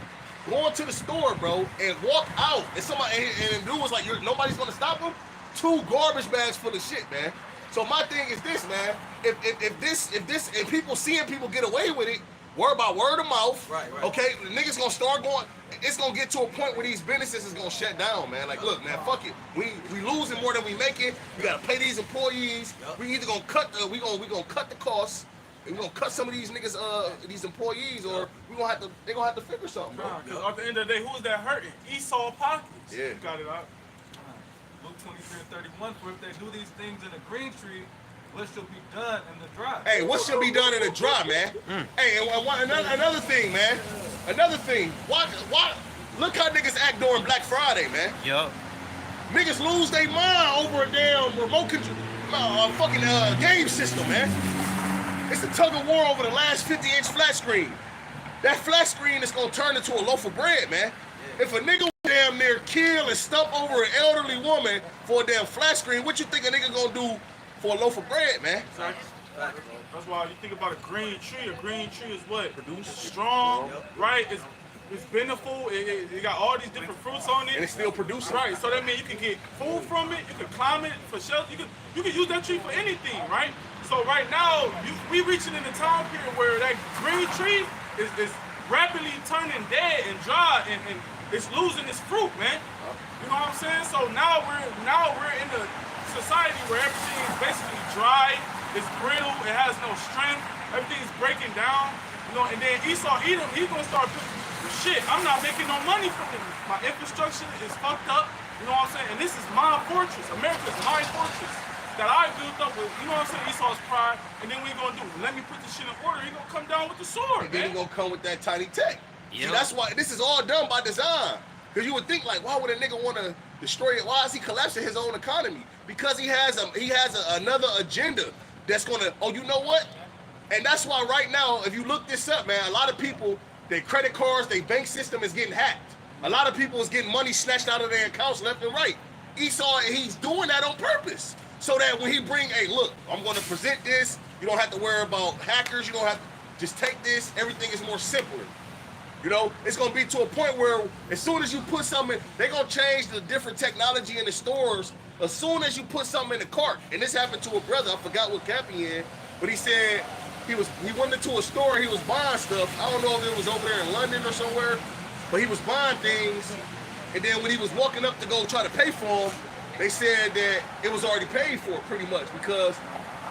going to the store, bro, and walk out. And somebody and the dude was like, nobody's gonna stop him. 2 garbage bags full of shit, man. So my thing is this, man. If people seeing people get away with it, worry about word of mouth. Right. Okay, the niggas gonna start going. It's gonna get to a point where these businesses is gonna shut down, man. Like, look, man, fuck it. We losing more than we making. We gotta pay these employees. Yep. We either gonna cut we gonna cut the costs. And we gonna cut some of these niggas, these employees, or they gonna have to figure something, bro. Because at the end of the day, who is that hurting? Esau pockets. Yeah. You got it out. Luke 23:31. For if they do these things in the green tree, what shall be done in the dry? Hey, what should be done in the dry, man? Hey, and another thing, man. Another thing. Why? Look how niggas act during Black Friday, man. Yup. Niggas lose their mind over a damn remote control, fucking game system, man. It's a tug of war over the last 50-inch flat screen. That flat screen is gonna turn into a loaf of bread, man. If a nigga damn near kill and stump over an elderly woman for a damn flat screen, what you think a nigga gonna do for a loaf of bread, man? That's why you think about a green tree. A green tree is what? It's strong, right? It's beneficial. It got all these different fruits on it. And it's still producing. Right, so that means you can get food from it, you can climb it for shelter, you can use that tree for anything, right? So right now, we reaching in a time period where that green tree is rapidly turning dead and dry and it's losing its fruit, man. You know what I'm saying? So now we're in a society where everything is basically dry, it's brittle, it has no strength, everything's breaking down, you know, and then Esau Edom, he's gonna start putting shit, I'm not making no money from it. My infrastructure is fucked up, you know what I'm saying? And this is my fortress. America's my fortress that I built up with, you know what I'm saying, Esau's pride. And then what he gonna do? Let me put this shit in order. He gonna come down with the sword, And then he gonna come with that tiny tech. See, Yep. that's why this is all done by design. Because you would think, like, why would a nigga want to destroy it? Why is he collapsing his own economy? Because he has another agenda that's gonna, oh, you know what? And that's why right now, if you look this up, man, a lot of people, their credit cards, their bank system is getting hacked. A lot of people is getting money snatched out of their accounts left and right. Esau, he's doing that on purpose. So that when he bring, hey, look, I'm going to present this. You don't have to worry about hackers. You don't have to just take this. Everything is more simpler. You know, it's going to be to a point where as soon as you put something, they're going to change the different technology in the stores. As soon as you put something in the cart, and this happened to a brother, I forgot what camp he in, but he said he went into a store, he was buying stuff. I don't know if it was over there in London or somewhere, but he was buying things. And then when he was walking up to go try to pay for them, they said that it was already paid for pretty much because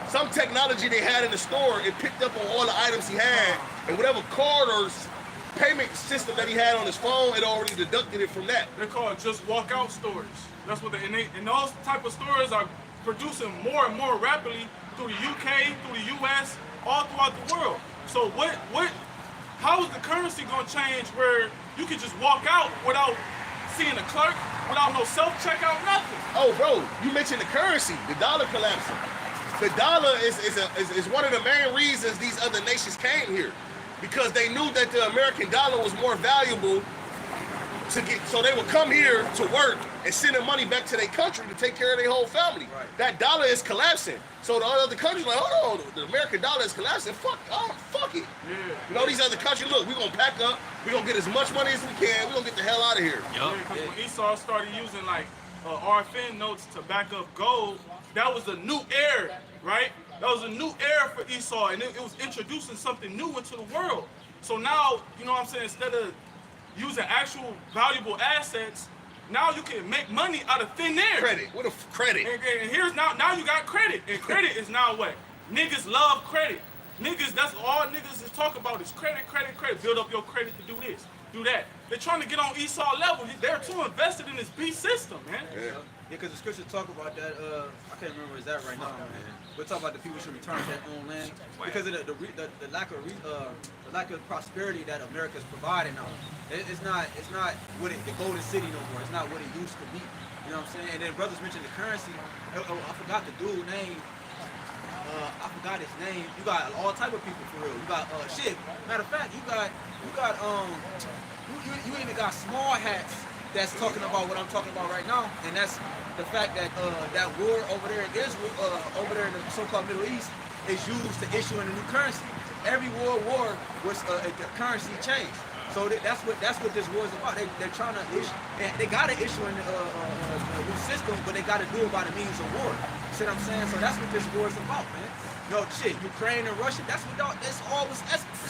some technology they had in the store, it picked up on all the items he had, and whatever card or payment system that he had on his phone, it already deducted it from that. They're called just walkout stores. That's what and those type of stores are producing more and more rapidly through the UK, through the US, all throughout the world. So how is the currency gonna change where you can just walk out without seeing a clerk, without no self-checkout, nothing? Oh, bro, you mentioned the currency, the dollar collapsing. The dollar is one of the main reasons these other nations came here, because they knew that the American dollar was more valuable so they would come here to work and send their money back to their country to take care of their whole family. Right. That dollar is collapsing. So the other countries like, hold on, the American dollar is collapsing. Fuck it. Yeah. You know, these other countries, look, we're going to pack up. We're going to get as much money as we can. We're going to get the hell out of here. Yup. Because when Esau started using like RFN notes to back up gold, that was a new era, right? That was a new era for Esau, and it was introducing something new into the world. So now, you know what I'm saying, instead of using actual valuable assets, now you can make money out of thin air. Credit. What a credit. And here's now you got credit. And credit is now what? Niggas love credit. Niggas, that's all niggas is talking about is credit. Build up your credit to do this, do that. They're trying to get on Esau level. They're too invested in this beast system, man. Yeah. Yeah, because the scriptures talk about that. I can't remember where it's at right now, man. We're talking about the people should return to their own land because of the lack of prosperity that America is providing now. It's not what the golden city no more. It's not what it used to be. You know what I'm saying? And then brothers mentioned the currency. I forgot the dude's name. I forgot his name. You got all type of people for real. You got shit. Matter of fact, you even got small hats that's talking about what I'm talking about right now, and that's the fact that that war over there in Israel, over there in the so-called Middle East, is used to issue in a new currency. Every world war was a currency change. So that's what this war is about. They're trying to issue, and they gotta issue in a new system, but they gotta do it by the means of war. You see what I'm saying? So that's what this war is about, man. No shit, Ukraine and Russia. It's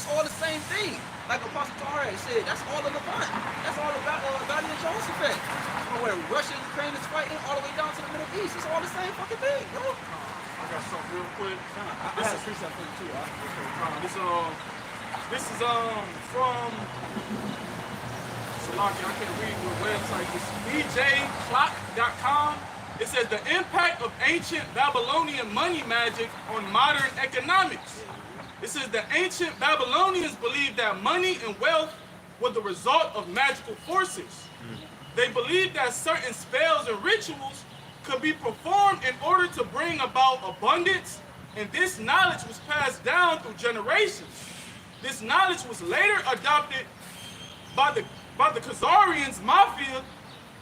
all the same thing. Like Apostle Tahar said, that's all of the fun. That's all about Valiant Jones effect. You know, where Russia and Ukraine is fighting all the way down to the Middle East. It's all the same fucking thing, bro. I got something real quick. I had a precept for you too. This is from Salaki. I can't read the website. It's bjclock.com. It says the impact of ancient Babylonian money magic on modern economics. It says the ancient Babylonians believed that money and wealth were the result of magical forces. They believed that certain spells and rituals could be performed in order to bring about abundance, and this knowledge was passed down through generations. This knowledge was later adopted by the Khazarians Mafia,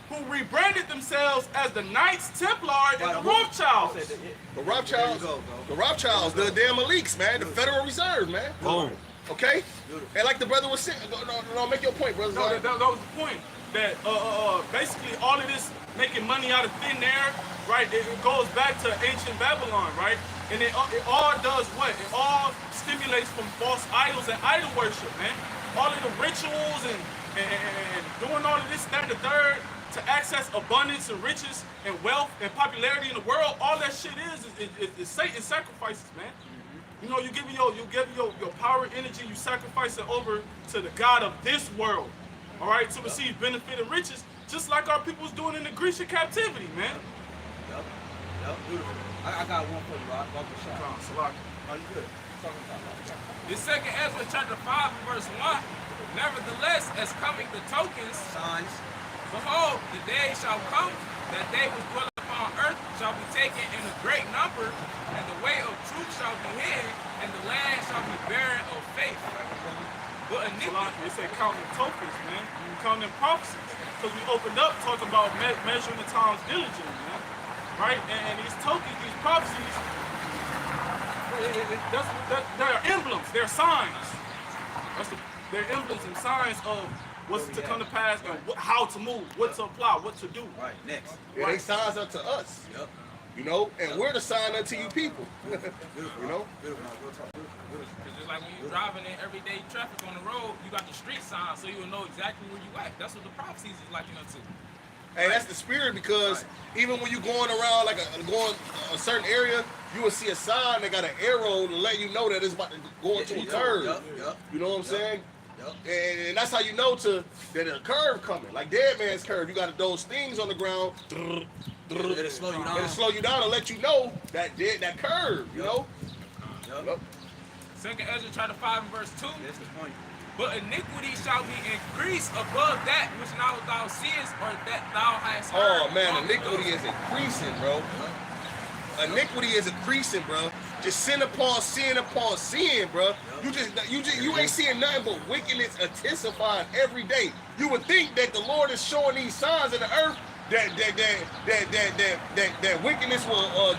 who rebranded themselves as the Knights Templar and the Rothschilds. The Rothschilds, the damn elites, man, the Federal Reserve, man. Boom. Okay? And like the brother was saying, no, make your point, brother. No, that was the point. That basically all of this making money out of thin air, right? It goes back to ancient Babylon, right? And it all does what? It all stimulates from false idols and idol worship, man. All of the rituals and doing all of this, that, and the third to access abundance and riches and wealth and popularity in the world. All that shit is Satan sacrifices, man. You know, you give your power, energy, you sacrifice it over to the God of this world, all right, to receive benefit and riches, just like our people was doing in the Grecian captivity, man. Yep, beautiful. I got one for you, Rob. Walk the shot. Oh, you good? The second Ezra chapter 5 verse 1. Nevertheless, as coming the tokens, Signs. behold, the day shall come that they which dwell upon earth shall be taken in a great number, and the way of truth shall be hid, and the land shall be barren of faith. But iniquity, They say counting tokens, man. You counting prophecies. Because we opened up talking about measuring the times diligently, man. Right? And these tokens, these prophecies, they're emblems, they're signs. They're emblems and signs of what's to come to pass and how to move, what to apply, what to do. Right, next. Yeah, they signs unto us. Yep. You know, and we're the sign unto you people. Beautiful. You know? Beautiful. We'll talk. Beautiful. it's just like when you're driving in everyday traffic on the road, you got the street sign, so you will know exactly where you at. That's what the prophecies is liking up to. Hey, that's the spirit, because even when you're going around going a certain area, you will see a sign that got an arrow to let you know that it's about to go into a curve. Yep. You know what I'm saying? Yep. And that's how you know that a curve coming, like Dead Man's Curve. You got those things on the ground. It'll slow you down. It'll slow you down and let you know that curve. You know. Yep. Second Ezra chapter 5 and verse 2. That's the point. But iniquity shall be increased above that which now thou seest, or that thou hast heard. Oh man, iniquity is increasing, bro. Iniquity is increasing, bro. Just sin upon sin, bro. You ain't seeing nothing but wickedness intensified every day. You would think that the Lord is showing these signs in the earth that wickedness will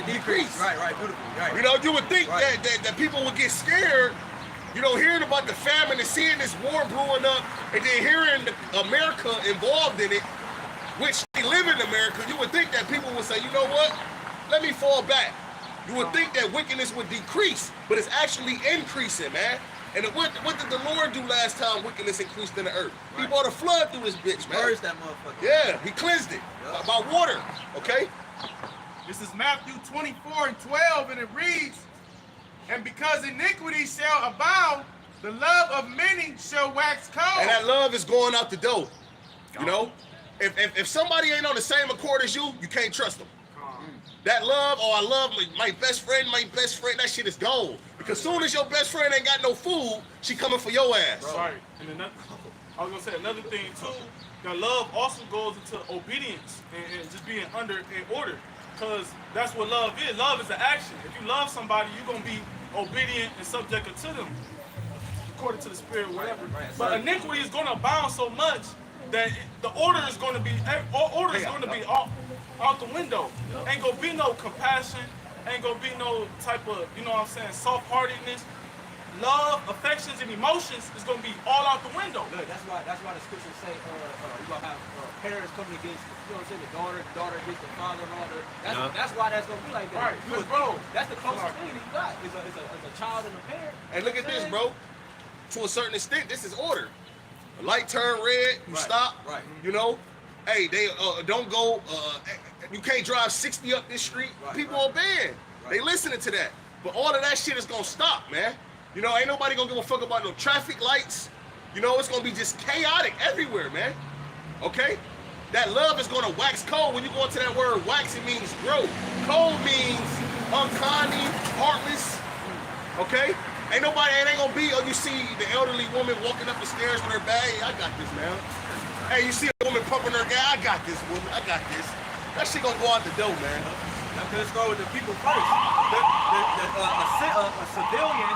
decrease. Right, beautiful. Right. You know, you would think that people would get scared. You know, hearing about the famine and seeing this war brewing up, and then hearing America involved in it, which they live in America, you would think that people would say, you know what? Let me fall back. You would think that wickedness would decrease, but it's actually increasing, man. And what did the Lord do last time wickedness increased in the earth? He brought a flood through this bitch, man. Purge that motherfucker. Yeah, he cleansed it by water, okay? This is Matthew 24 and 12, and it reads, and because iniquity shall abound, the love of many shall wax cold. And that love is going out the door, you know? If somebody ain't on the same accord as you, you can't trust them. That love, I love my best friend, that shit is gone. Because soon as your best friend ain't got no food, she coming for your ass. Right. And another, I was gonna say another thing too. That love also goes into obedience and just being in order. Because that's what love is. Love is an action. If you love somebody, you're gonna be obedient and subject to them, according to the spirit, whatever. But iniquity is gonna abound so much that the order is gonna be out the window. Ain't gonna be no compassion. Ain't gonna be no type of, you know what I'm saying, soft-heartedness. Love, affections, and emotions is gonna be all out the window. Look, that's why the scriptures say you're gonna have parents coming against, you know what I'm saying, the daughter against the father and all that. That's why that's gonna be like that. Right, because bro, that's the closest thing that you got. Is a child and a parent. Hey, look at this, bro. To a certain extent, this is order. A light turn red, you stop. Right. You know, hey, they don't go. You can't drive 60 up this street. People obeying. They listening to that. But all of that shit is gonna stop, man. You know, ain't nobody gonna give a fuck about no traffic lights. You know, it's gonna be just chaotic everywhere, man. Okay? That love is gonna wax cold. When you go into that word wax, it means grow. Cold means unkind, heartless. Okay? Ain't gonna be, you see the elderly woman walking up the stairs with her bag. Hey, I got this, man. Hey, you see a woman pumping her gas. I got this, woman. I got this. That shit gonna go out the door, man. Let's go with the people first. A civilian,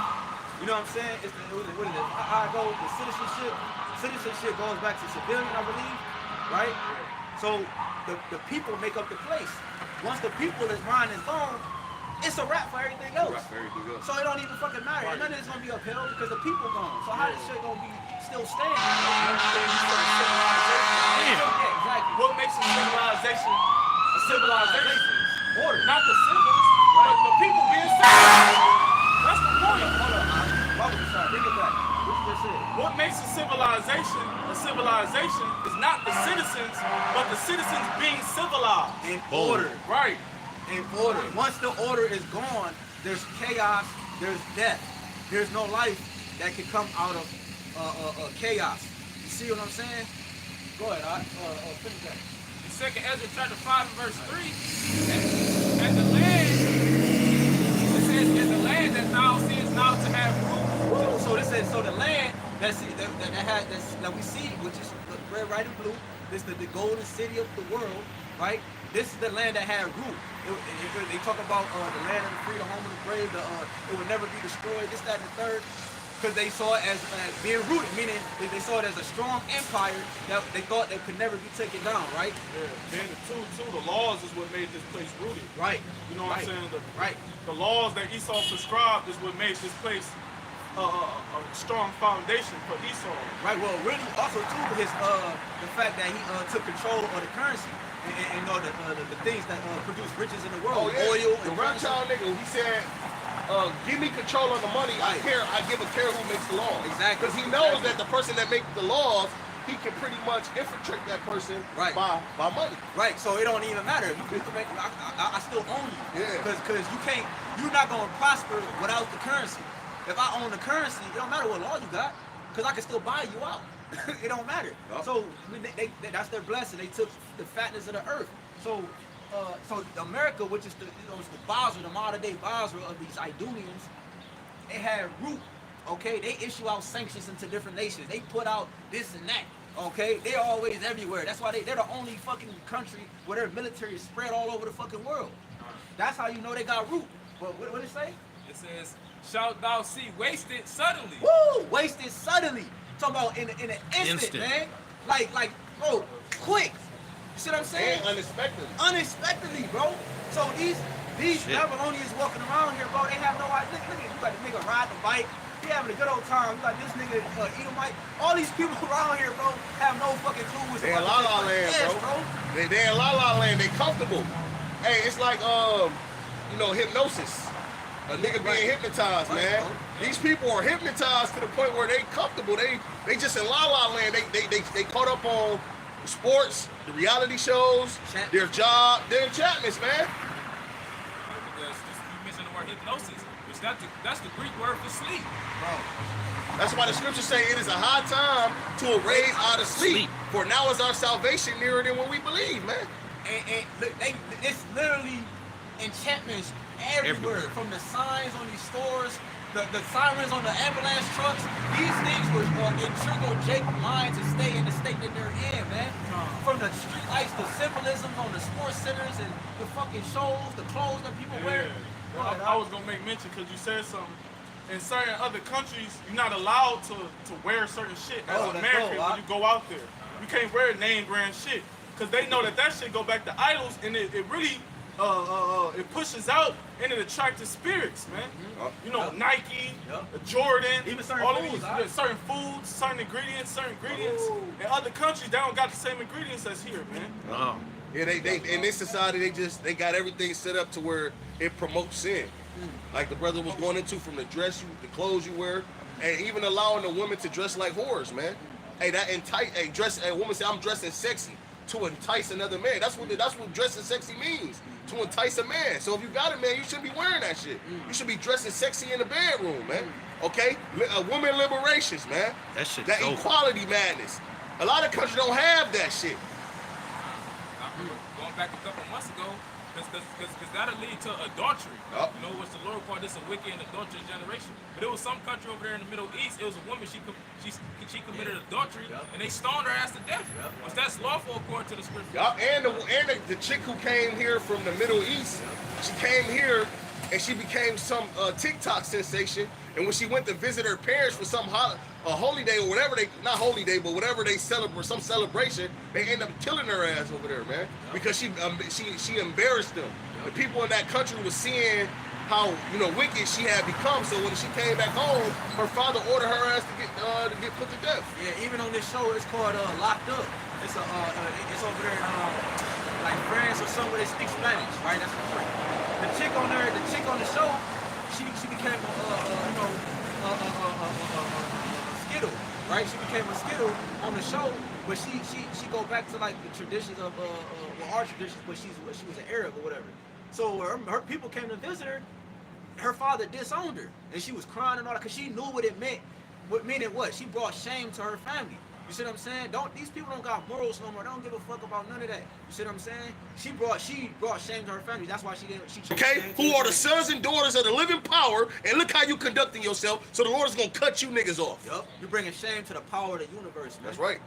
you know what I'm saying? What is it? I go, the citizenship goes back to civilian, I believe, right? So the people make up the place. Once the people is mine is gone, it's a wrap for everything else. So it don't even fucking matter. None of it's gonna be upheld because the people gone. So how this shit gonna be still standing? Yeah, exactly. What makes a civilization a civilization? Order. Not the civils, but the people being civilized. That's the point. Bring it back. What makes a civilization is not the citizens, but the citizens being civilized. In order. Right. In order. Once the order is gone, there's chaos, there's death. There's no life that can come out of chaos. You see what I'm saying? Go ahead, finish that. In 2nd Ezra chapter 5 and verse 3, and the land, it says, and the land that thou seest now to have root. So this says, so the land that we see, which is red, white, and blue, this is the golden city of the world, right? This is the land that had root. They talk about the land of the free, the home of the brave, it would never be destroyed, this, that, and the third. Because they saw it as being rooted, meaning they saw it as a strong empire that they thought they could never be taken down, right? Yeah. Then the laws is what made this place rooted. Right. You know what I'm saying? Right. The laws that Esau prescribed is what made this place a strong foundation for Esau. Right. Well, really, also too, the fact that he took control of the currency and you know the things that produce riches in the world, oil. The round child nigga, he said, give me control of the money. I give a care who makes the laws. Exactly. Because he knows that the person that makes the laws, he can pretty much infiltrate that person by money. Right. So it don't even matter. You can make. I still own you. Yeah. Because you're not gonna prosper without the currency. If I own the currency, it don't matter what law you got, because I can still buy you out. It don't matter. No. So that's their blessing. They took the fatness of the earth. So America, which is the Basra, the modern day Basra of these Idumeans, they had root. Okay, they issue out sanctions into different nations. They put out this and that. Okay, they're always everywhere. That's why they're the only fucking country where their military is spread all over the fucking world. That's how you know they got root. What did it say? It says, shalt thou see wasted suddenly. Woo! Wasted suddenly. Talking about in an instant, man. Like, bro, quick. You see what I'm saying? And unexpectedly. Unexpectedly, bro. So these Babylonians walking around here, bro, they have no idea. Look at you got the nigga riding the bike. He having a good old time. You got this nigga Edomite. All these people around here, bro, have no fucking clue what's going on. They in La La Land, bro. They in La La Land. They comfortable. Hey, it's like hypnosis. A nigga being hypnotized, man. These people are hypnotized to the point where they comfortable. They just in La La Land. They caught up on sports, the reality shows, their job, their enchantments, man. You mentioned the word hypnosis, which that's the Greek word for sleep. Bro. That's why the scriptures say it is a high time to arise out of sleep. For now is our salvation nearer than when we believe, man. And look, it's literally enchantments everywhere. From the signs on these stores, the sirens on the ambulance trucks. These things were trigger Jake's mind to stay in the state that they're in, man. From the street lights, the symbolism on the sports centers and the fucking shows, the clothes that people wear. I was gonna make mention because you said something. In certain other countries, you're not allowed to wear certain shit as an American when you go out there. You can't wear name brand shit because they know that shit go back to idols, and it really it pushes out and it attracts spirits, man. You know, Nike, Jordan, even certain all foods, of these certain foods, certain ingredients. In other countries, they don't got the same ingredients as here, man. Oh. Yeah, they in this society they got everything set up to where it promotes sin. Like the brother was going into, from the dress, the clothes you wear, and even allowing the women to dress like whores, man. Hey, that entice, a woman say I'm dressing sexy to entice another man. That's what dressing sexy means, to entice a man. So if you got a man, you shouldn't be wearing that shit. You should be dressing sexy in the bedroom, man. Okay, women liberations, man. That equality madness. A lot of countries don't have that shit. Going back a couple months ago, because that'll lead to adultery. You know, which the Lord called this a wicked and adulterous generation. But it was some country over there in the Middle East. It was a woman. She committed adultery, and they stoned her ass to death. Was that's lawful according to the scripture? And the chick who came here from the Middle East, she came here and she became some TikTok sensation. And when she went to visit her parents for some holy day or whatever not holy day, but whatever they celebrate, some celebration, they end up killing her ass over there, man, because she embarrassed them. The people in that country was seeing how wicked she had become. So when she came back home, her father ordered her ass to get put to death. Yeah, even on this show, it's called Locked Up. It's over there in like France or somewhere they speak Spanish, right? That's the point. The chick on the show, she became a skittle, right? She became a skittle on the show, but she go back to like the traditions of our traditions, but she was an Arab or whatever. So her people came to visit her. Her father disowned her, and she was crying and all that because she knew what it meant. What? She brought shame to her family. You see what I'm saying? These people don't got morals no more. They don't give a fuck about none of that. You see what I'm saying? She brought shame to her family. That's why she okay? Who are the sons and daughters of the living power, and look how you conducting yourself, so the Lord is gonna cut you niggas off. Yup. You're bringing shame to the power of the universe, man. That's right.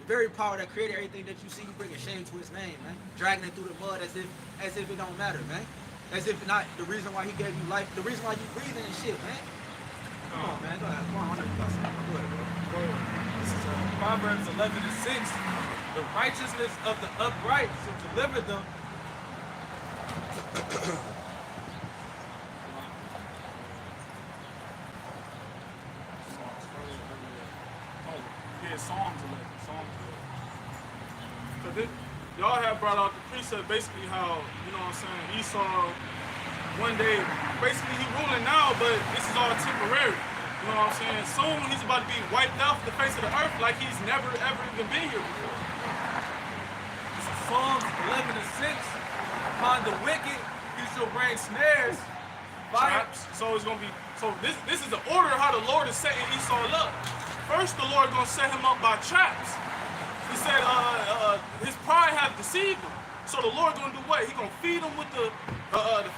The very power that created everything that you see, you bringing shame to his name, man. Dragging it through the mud as if it don't matter, man. As if not the reason why he gave you life, the reason why you breathing and shit, man. Come on, man. Go ahead. Come on, I know you got something. Go ahead, bro. This is Proverbs 11:6. The righteousness of the upright shall deliver them. Yeah, Psalms 11. Because y'all have brought out the precept basically how, you know what I'm saying, Esau, one day, basically he ruling now, but this is all temporary. You know what I'm saying? Soon he's about to be wiped off the face of the earth like he's never ever even been here before. This is Psalms 11:6. Upon the wicked, he shall bring snares, fire. Traps. So it's gonna be this is the order how the Lord is setting Esau up. First the Lord gonna set him up by traps. He said his pride have deceived him. So the Lord gonna do what? He gonna feed him with the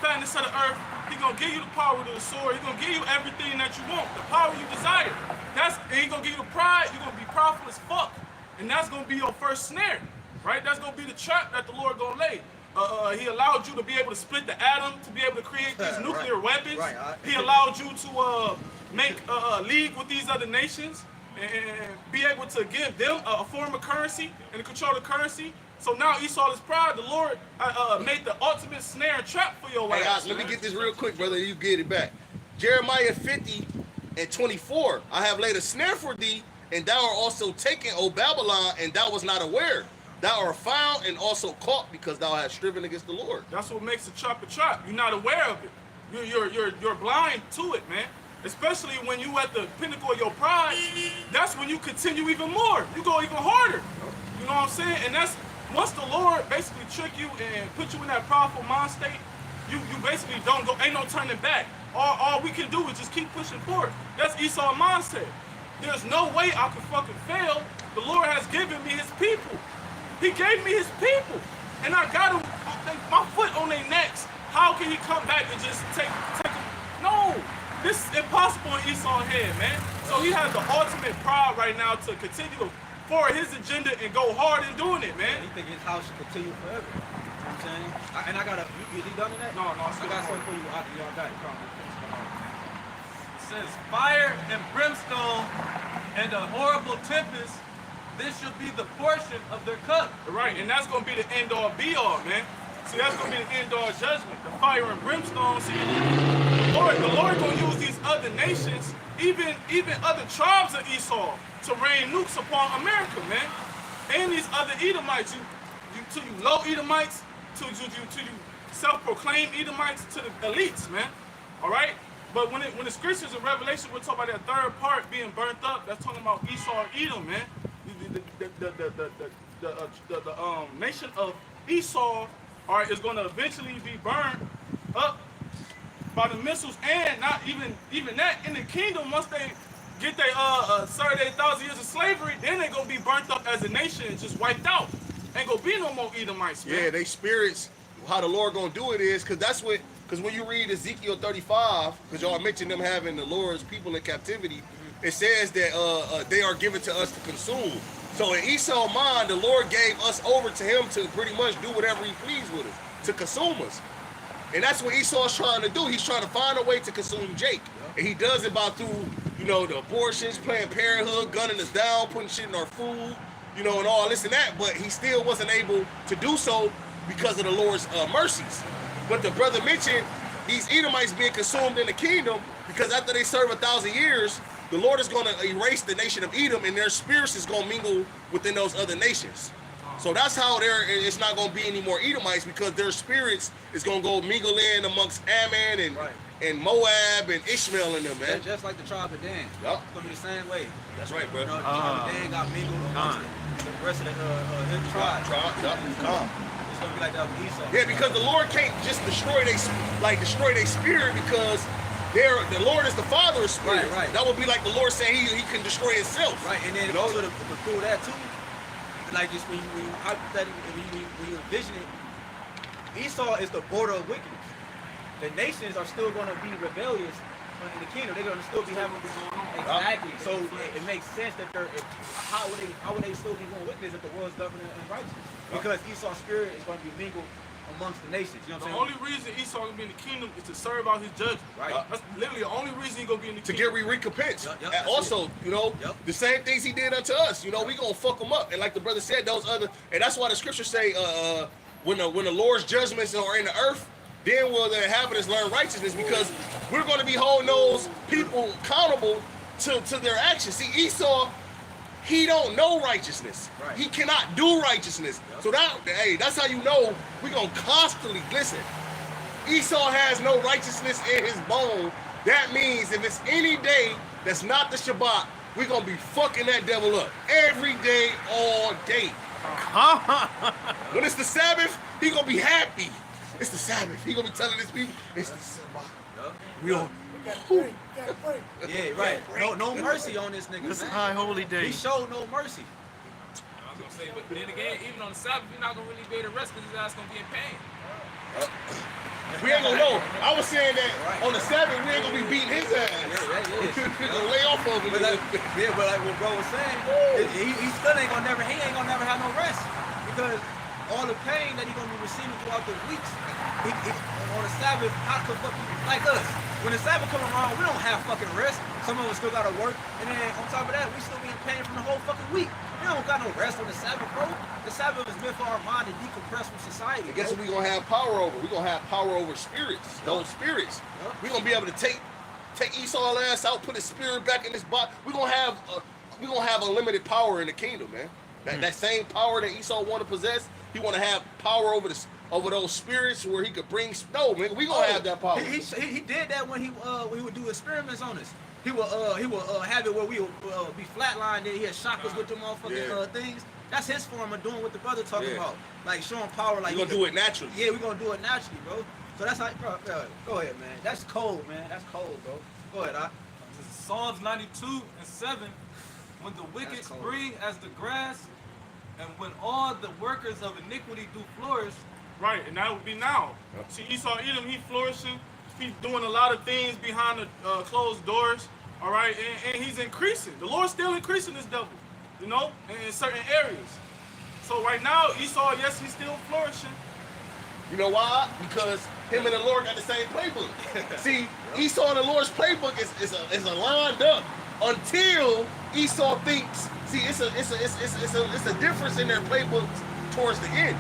fatness of the earth. He gonna give you the power of the sword. He gonna give you everything that you want, the power you desire. And he gonna give you the pride. You're gonna be powerful as fuck, and that's gonna be your first snare, right? That's gonna be the trap that the Lord gonna lay. He allowed you to be able to split the atom, to be able to create these nuclear weapons. Right. He allowed you to make a league with these other nations and be able to give them a form of currency and control the currency. So now Esau is proud. The Lord made the ultimate snare and trap for your ass. Hey, let me get this real quick, brother. You get it back. Jeremiah 50:24. I have laid a snare for thee, and thou art also taken, O Babylon, and thou was not aware. Thou art found and also caught because thou hast striven against the Lord. That's what makes a trap a trap. You're not aware of it. You're blind to it, man. Especially when you at the pinnacle of your pride. That's when you continue even more. You go even harder. You know what I'm saying? And that's once the Lord basically trick you and put you in that powerful mind state, you basically don't go, ain't no turning back. all we can do is just keep pushing forward. That's Esau mindset. There's no way I could fucking fail. The Lord has given me his people. He gave me his people. And I got him, my foot on their necks. How can he come back and just take them? No, this is impossible in Esau's head, man. So he has the ultimate pride right now to continue to forward his agenda and go hard in doing it, man. He think his house should continue forever. You know what I'm saying? And I got a, you done with that? No, I got something for you. Y'all got it. Come on. It says fire and brimstone and a horrible tempest. This should be the portion of their cup. Right, and that's gonna be the end all be all, man. See, that's gonna be the end all judgment. The fire and brimstone. See, the Lord gonna use these other nations, even other tribes of Esau, to rain nukes upon America, man. And these other Edomites, to you low Edomites, to you self-proclaimed Edomites, to the elites, man. All right. But when the scriptures in Revelation, we're talking about that third part being burnt up. That's talking about Esau and Edom, man. The nation of Esau is going to eventually be burned up by the missiles, and not even that in the kingdom. Once they get their 1,000 years of slavery, then they're gonna be burnt up as a nation and just wiped out. Ain't gonna be no more Edomites, man. Yeah, they spirits. How the Lord gonna do it is because when you read Ezekiel 35, because y'all mentioned them having the Lord's people in captivity, it says that they are given to us to consume. So in Esau's mind, the Lord gave us over to him to pretty much do whatever he pleased with us, to consume us. And that's what Esau's trying to do. He's trying to find a way to consume Jake. And he does it by through, the abortions, Planned Parenthood, gunning us down, putting shit in our food, and all this and that. But he still wasn't able to do so because of the Lord's mercies. But the brother mentioned these Edomites being consumed in the kingdom because after they serve 1,000 years, the Lord is going to erase the nation of Edom and their spirits is going to mingle within those other nations. So that's how it's not going to be any more Edomites because their spirits is going to go mingle in amongst Ammon and Moab and Ishmael and them, man. Just like the tribe of Dan. Yup. It's going to be the same way. That's right, bro. The tribe of Dan got mingled amongst the rest of his tribe. Yup. It's going to be like that with Esau. Yeah, because the Lord can't just destroy their spirit because the Lord is the Father of spirits. Right. That would be like the Lord saying he can destroy himself. Right, and then also to prove that too, like just when you envision it, Esau is the border of wickedness. The nations are still going to be rebellious in the kingdom. They're going to still be having this going on. Exactly. So it makes sense that how would they still be doing wickedness if the world's governed in righteousness? Because Esau's spirit is going to be mingled amongst the nations. You know what I'm saying? The only reason Esau gonna be in the kingdom is to serve out his judgment. Right. That's literally the only reason he's gonna be in the To kingdom. get recompense. Yep, And also, the same things he did unto us. We gonna fuck them up. And like the brother said, and that's why the scriptures say, when the Lord's judgments are in the earth, then will the inhabitants learn righteousness, because we're gonna be holding those people accountable to their actions. See, Esau, he don't know righteousness. Right. He cannot do righteousness. Yep. So that's how you know we're gonna constantly listen. Esau has no righteousness in his bone. That means if it's any day that's not the Shabbat, we're gonna be fucking that devil up every day, all day. When it's the Sabbath, he gonna be happy. It's the Sabbath. He gonna be telling his people, it's the Sabbath. Yep. We all. Yeah, right. No mercy on this nigga. This man. high holy day. He showed no mercy. I was gonna say, but then again, even on the Sabbath, you're not gonna really be able to rest because his ass gonna be in pain. We ain't gonna know. I was saying that on the Sabbath, we ain't gonna be beating his ass. Yeah. We're gonna lay off of him. But like what bro was saying, he still ain't gonna never have no rest, because all the pain that he gonna be receiving throughout the weeks, on the Sabbath, how could fucking like us? When the Sabbath come around, we don't have fucking rest. Some of us still gotta work, and then on top of that, we still being paid from the whole fucking week. We don't got no rest on the Sabbath, bro. The Sabbath is meant for our mind to decompress from society. Guess what we gonna have power over? We gonna have power over spirits. Those spirits. We gonna be able to take Esau's ass out, put his spirit back in his body. We gonna have unlimited power in the kingdom, man. That same power that Esau want to possess, he want to have power over those spirits where he could bring. No, man, we gonna have that power. He did that when he would do experiments on us. He would have it where we would be flatlined, and he had shock us with them motherfucking things. That's his form of doing what the brother talking about, like showing power. Like we gonna do it naturally. Yeah, we gonna do it naturally, bro. So that's how, bro, go ahead, man. That's cold, man. That's cold, bro. Go ahead, This is Psalms 92:7. When the wicked That's cold. spring as the grass, and when all the workers of iniquity do flourish, Right, and that would be now. See, Esau Edom, he flourishing. He's doing a lot of things behind the closed doors. All right, and he's increasing. The Lord's still increasing this devil, you know, in certain areas. So right now, Esau, yes, he's still flourishing. You know why? Because him and the Lord got the same playbook. See, Esau and the Lord's playbook is lined up until Esau thinks. See, it's a difference in their playbooks towards the end.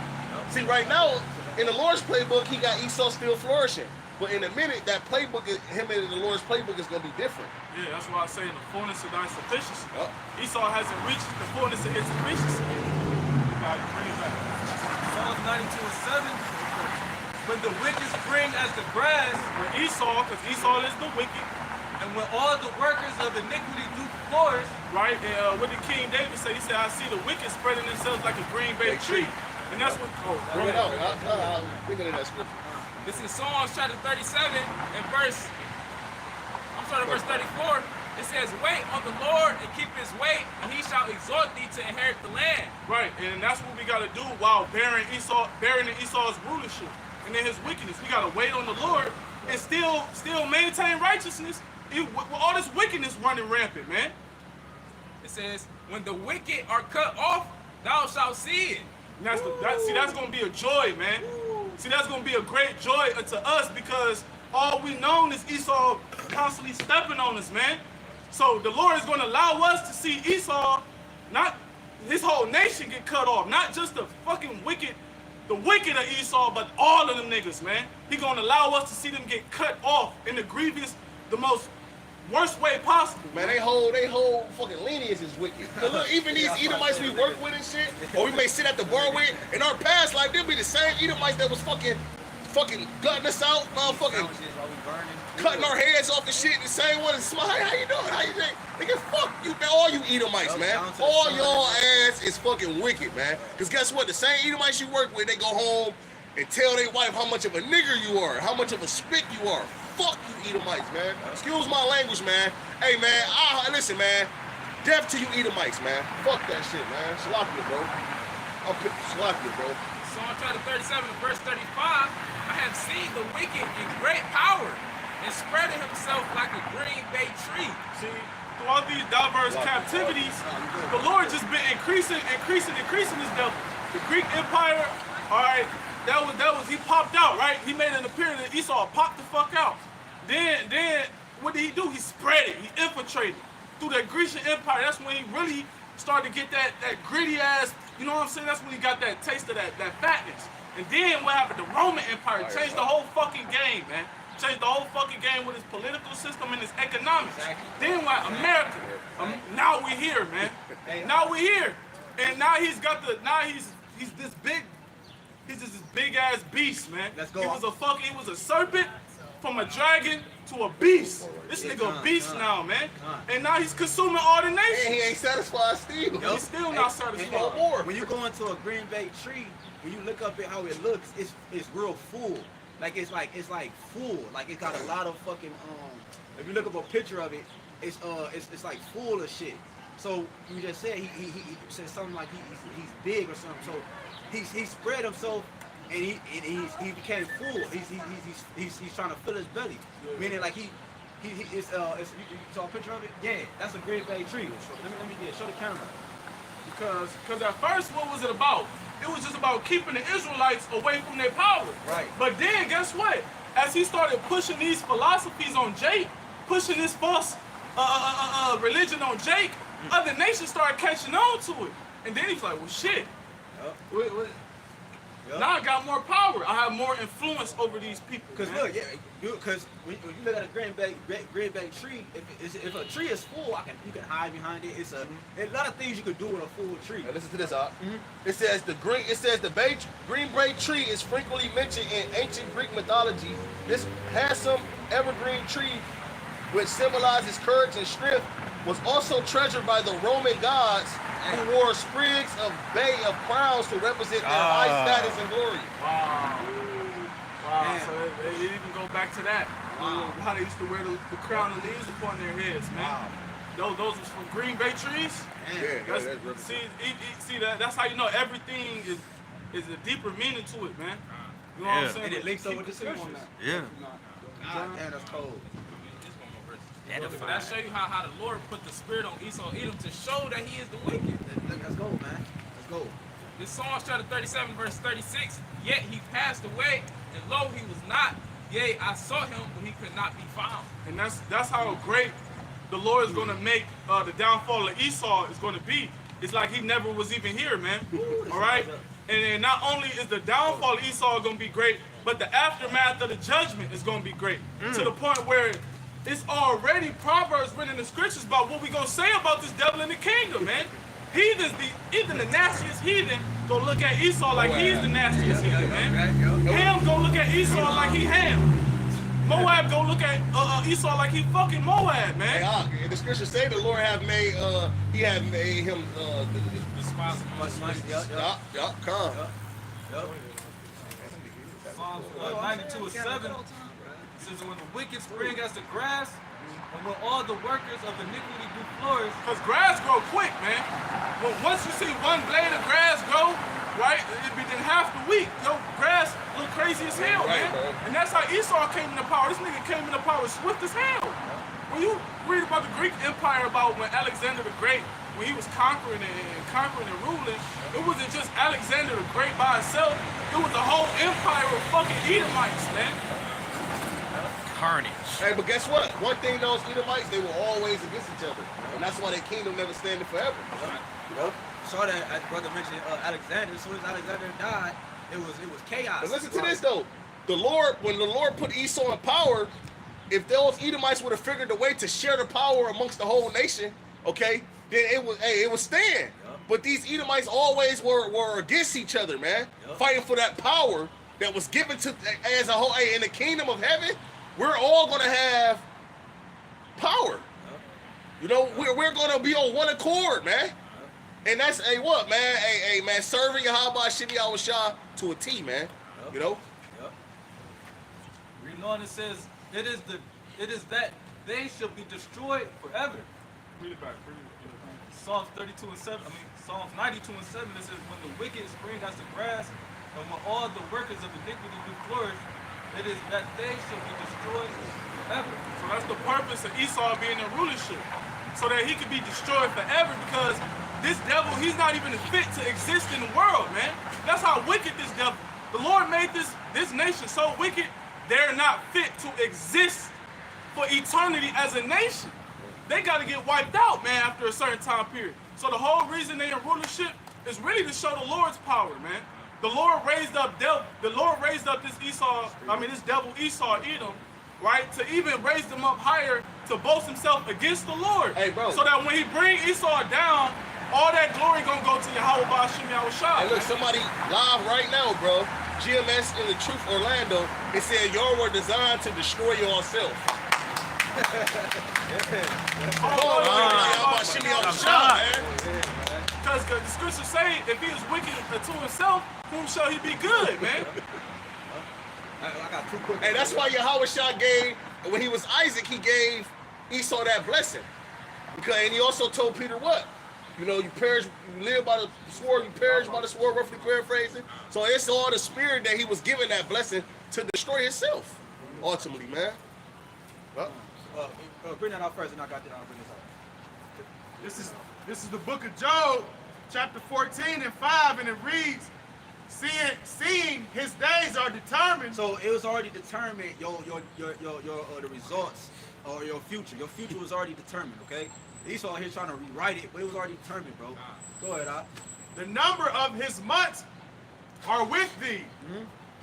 See, right now in the Lord's playbook, he got Esau still flourishing. But in a minute, that playbook, him and the Lord's playbook is gonna be different. Yeah, that's why I say in the fullness of thy sufficiency. Yep. Esau hasn't reached the fullness of his sufficiency. God, bring it back. Psalms 92:7. When the wicked spring as the grass, When Esau, because Esau is the wicked, and when all the workers of iniquity do flourish, right? And what did King David say? He said, I see the wicked spreading themselves like a green bay tree. And that's what, Bring it out. Bring it in that scripture. This is Psalms chapter 37 and verse 34. It says, wait on the Lord and keep his way, and he shall exhort thee to inherit the land. right, and that's what we got to do while bearing in Esau's rulership and in his wickedness. We got to wait on the Lord and still maintain righteousness with all this wickedness running rampant, man. It says, when the wicked are cut off, thou shalt see it. And that's going to be a joy, man. See, that's going to be a great joy unto us because all we know is Esau constantly stepping on us, man. So the Lord is going to allow us to see Esau, not his whole nation get cut off. Not just the fucking wicked of Esau, but all of them niggas, man. He going to allow us to see them get cut off in the most worst way possible. Man, they whole fucking lineage is wicked. 'Cause look, even these Edomites we work with and shit, or we may sit at the bar with, in our past life, they'll be the same Edomites that was fucking gutting us out, motherfucking cutting our heads off and shit, the same one and smile, how you doing? How you doing? Nigga, fuck you, man. All you Edomites, man. All y'all ass is fucking wicked, man. Because guess what? The same Edomites you work with, they go home and tell their wife how much of a nigger you are, how much of a spick you are. Fuck you Edomites, man. Excuse my language, man. Hey, man, listen, man. Death to you Edomites, man. Fuck that shit, man. Shalakia, bro. Shalakia, bro. Psalm chapter 37 and verse 35. I have seen the wicked in great power and spreading himself like a green bay tree. See, throughout these diverse captivities, the Lord just been increasing this devil. The Greek Empire, all right, that was he popped out, right? He made an appearance and Esau popped the fuck out. Then what did he do? He spread it. He infiltrated through the Grecian Empire. That's when he really started to get that gritty ass, you know what I'm saying? That's when he got that taste of that fatness. And then what happened? The Roman Empire changed the whole fucking game, man. Changed the whole fucking game with his political system and his economics. Then what? America. Now we're here, man. Now we're here. And now he's this big ass beast, man. He was a serpent from a dragon to a beast. This nigga a beast now, man. And now he's consuming all the nations. And he ain't satisfied still. He's still not satisfied. No more. When you go into a green bay tree, when you look up at how it looks, it's real full. Like it's like full. Like it got a lot of fucking if you look up a picture of it, it's like full of shit. So you just said he said something like he's big or something. So he spread himself and he became full. He's trying to fill his belly. Meaning like you saw a picture of it? Yeah, that's a green bay tree. Let me show the camera. Because at first, what was it about? It was just about keeping the Israelites away from their power. Right. But then, guess what? As he started pushing these philosophies on Jake, pushing this false religion on Jake, other nations started catching on to it. And then he's like, well, shit. Now I got more power. I have more influence over these people. Because look, because when you look at a green bay tree, if a tree is full, you can hide behind it. It's a lot of things you could do with a full tree. Now listen to this, It says the green bay tree is frequently mentioned in ancient Greek mythology. This handsome evergreen tree, which symbolizes courage and strength, was also treasured by the Roman gods who wore sprigs of bay of crowns to represent their high status and glory. Wow. Wow. So it even go back to that. Wow. How they used to wear the crown of leaves upon their heads, man. Wow. Those was from Green Bay trees. Yeah, that's See that's how you know everything is a deeper meaning to it, man. You know what I'm Yeah. saying? And it links up Keep with the it scriptures. Yeah. God damn, that's cold. But that show you how the Lord put the spirit on Esau Edom to show that he is the wicked. Let's go, man. Let's go. This Psalms chapter 37, verse 36. Yet he passed away, and lo, he was not. Yea, I sought him, but he could not be found. And that's how great the Lord is going to make the downfall of Esau is going to be. It's like he never was even here, man. All right? And not only is the downfall of Esau going to be great, but the aftermath of the judgment is going to be great. To the point where it's already Proverbs written in the scriptures about what we going to say about this devil in the kingdom, man. Heathens, even the nastiest heathen, go look at Esau like he's the nastiest heathen, man. Ham go look at Esau like he Ham. Moab go look at Esau like he fucking Moab, man. Hey, the scriptures say the Lord have made, he have made him, Despise much money. come. Psalms 92:7 says, when the wicked spring as the grass, and when all the workers of iniquity do flourish. Because grass grow quick, man. Once you see one blade of grass grow, right, it be in half the week. Yo, grass look crazy as hell, Right, man. bro. And that's how Esau came into power. This nigga came into power swift as hell. When you read about the Greek Empire, about when Alexander the Great, when he was conquering and ruling, it wasn't just Alexander the Great by itself. It was a whole empire of fucking Edomites, man. Carnage. Hey, but guess what? One thing those Edomites, they were always against each other. And that's why their kingdom never standing forever. Saw that, as brother mentioned, Alexander. As soon as Alexander died, it was chaos. But listen to this though. When the Lord put Esau in power, if those Edomites would have figured a way to share the power amongst the whole nation, okay, then it would stand. But these Edomites always were against each other, man. Fighting for that power that was given to as a whole. Hey, in the kingdom of heaven, we're all gonna have power. You know, we're gonna be on one accord, man. And that's what, man. Hey, man, serving Yahweh Shimmy Awashah to a T, man. You know? Reading on, it says, it is that they shall be destroyed forever. Read it back. Psalms 92:7. Psalms 92:7. It says, when the wicked spring as the grass, and when all the workers of iniquity do flourish, it is that they shall be destroyed forever. So that's the purpose of Esau being in rulership, so that he could be destroyed forever. Because this devil, he's not even fit to exist in the world, man. That's how wicked this devil. The Lord made this nation so wicked, they're not fit to exist for eternity as a nation. They got to get wiped out, man, after a certain time period. So the whole reason they're in rulership is really to show the Lord's power, man. The Lord raised up this devil Esau, Edom, right? To even raise them up higher to boast himself against the Lord. Hey, bro. So that when he bring Esau down, all that glory gonna go to Yahweh Ba'ashim Yahushua. Hey, look, somebody live right now, bro. GMS in the Truth Orlando, it said y'all were designed to destroy yourself. Because the scriptures say, if he is wicked to himself, whom shall he be good, man? I got two quick. And that's why Yahushua gave, when he was Isaac, he gave Esau that blessing. And he also told Peter what? You know, you live by the sword, you perish by the sword, roughly paraphrasing. So it's all the spirit that he was given that blessing to destroy himself, ultimately, man. Bring that out first, and I got that. I'll bring this out. This is the book of Job, chapter 14 and 5, and it reads, seeing his days are determined. So it was already determined, the results or your future. Your future was already determined, okay? Esau here trying to rewrite it, but it was already determined, bro. Go ahead, Al. The number of his months are with thee.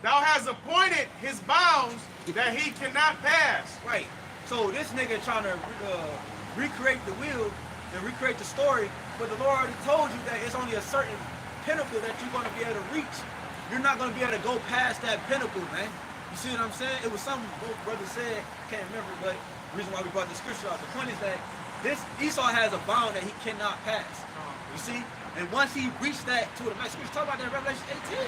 Thou hast appointed his bounds that he cannot pass. Right. So this nigga trying to recreate the wheel and recreate the story, but the Lord already told you that it's only a certain pinnacle that you're going to be able to reach. You're not going to be able to go past that pinnacle, man. You see what I'm saying? It was something both brothers said, can't remember, but the reason why we brought the scripture out, the point is that this Esau has a bound that he cannot pass. You see? And once he reached that to the max, we talk about that in Revelation 18.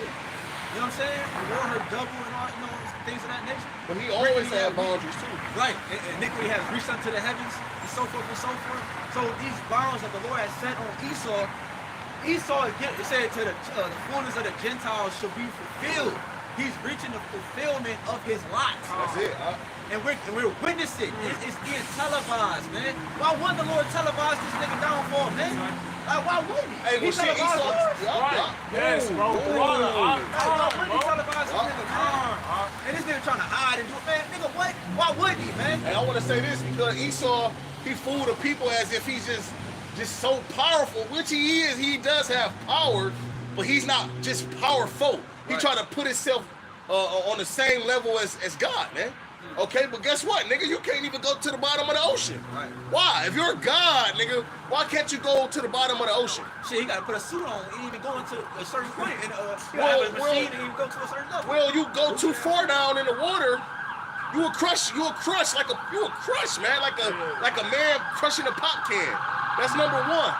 You know what I'm saying? Reward her double and all, you know, things of that nature. But he always had boundaries too. Right. And iniquity has reached unto the heavens, and so forth and so forth. So these bounds that the Lord has set on Esau, it said to the fullness of the Gentiles shall be fulfilled. He's reaching the fulfillment of his lot. That's it. And we're witnessing. It's being televised, man. Why wouldn't the Lord televise this nigga downfall, man? Like, why wouldn't he? Hey, well, shit, Esau. Yes, bro. Why wouldn't he televise this nigga? And this nigga trying to hide and do it, man. Nigga, what? Why wouldn't he, man? And I want to say this because Esau, he fooled the people as if he's just so powerful, which he is. He does have power, but he's not just powerful. He trying to put himself on the same level as God, man. Okay, but guess what, nigga? You can't even go to the bottom of the ocean. Right. Why? If you're God, nigga, why can't you go to the bottom of the ocean? Shit, he gotta put a suit on and even go into a certain point. And he gotta have a machine and even go to a certain level. Well, you go too far down in the water, you will crush, man, like a man crushing a pop can. That's number one.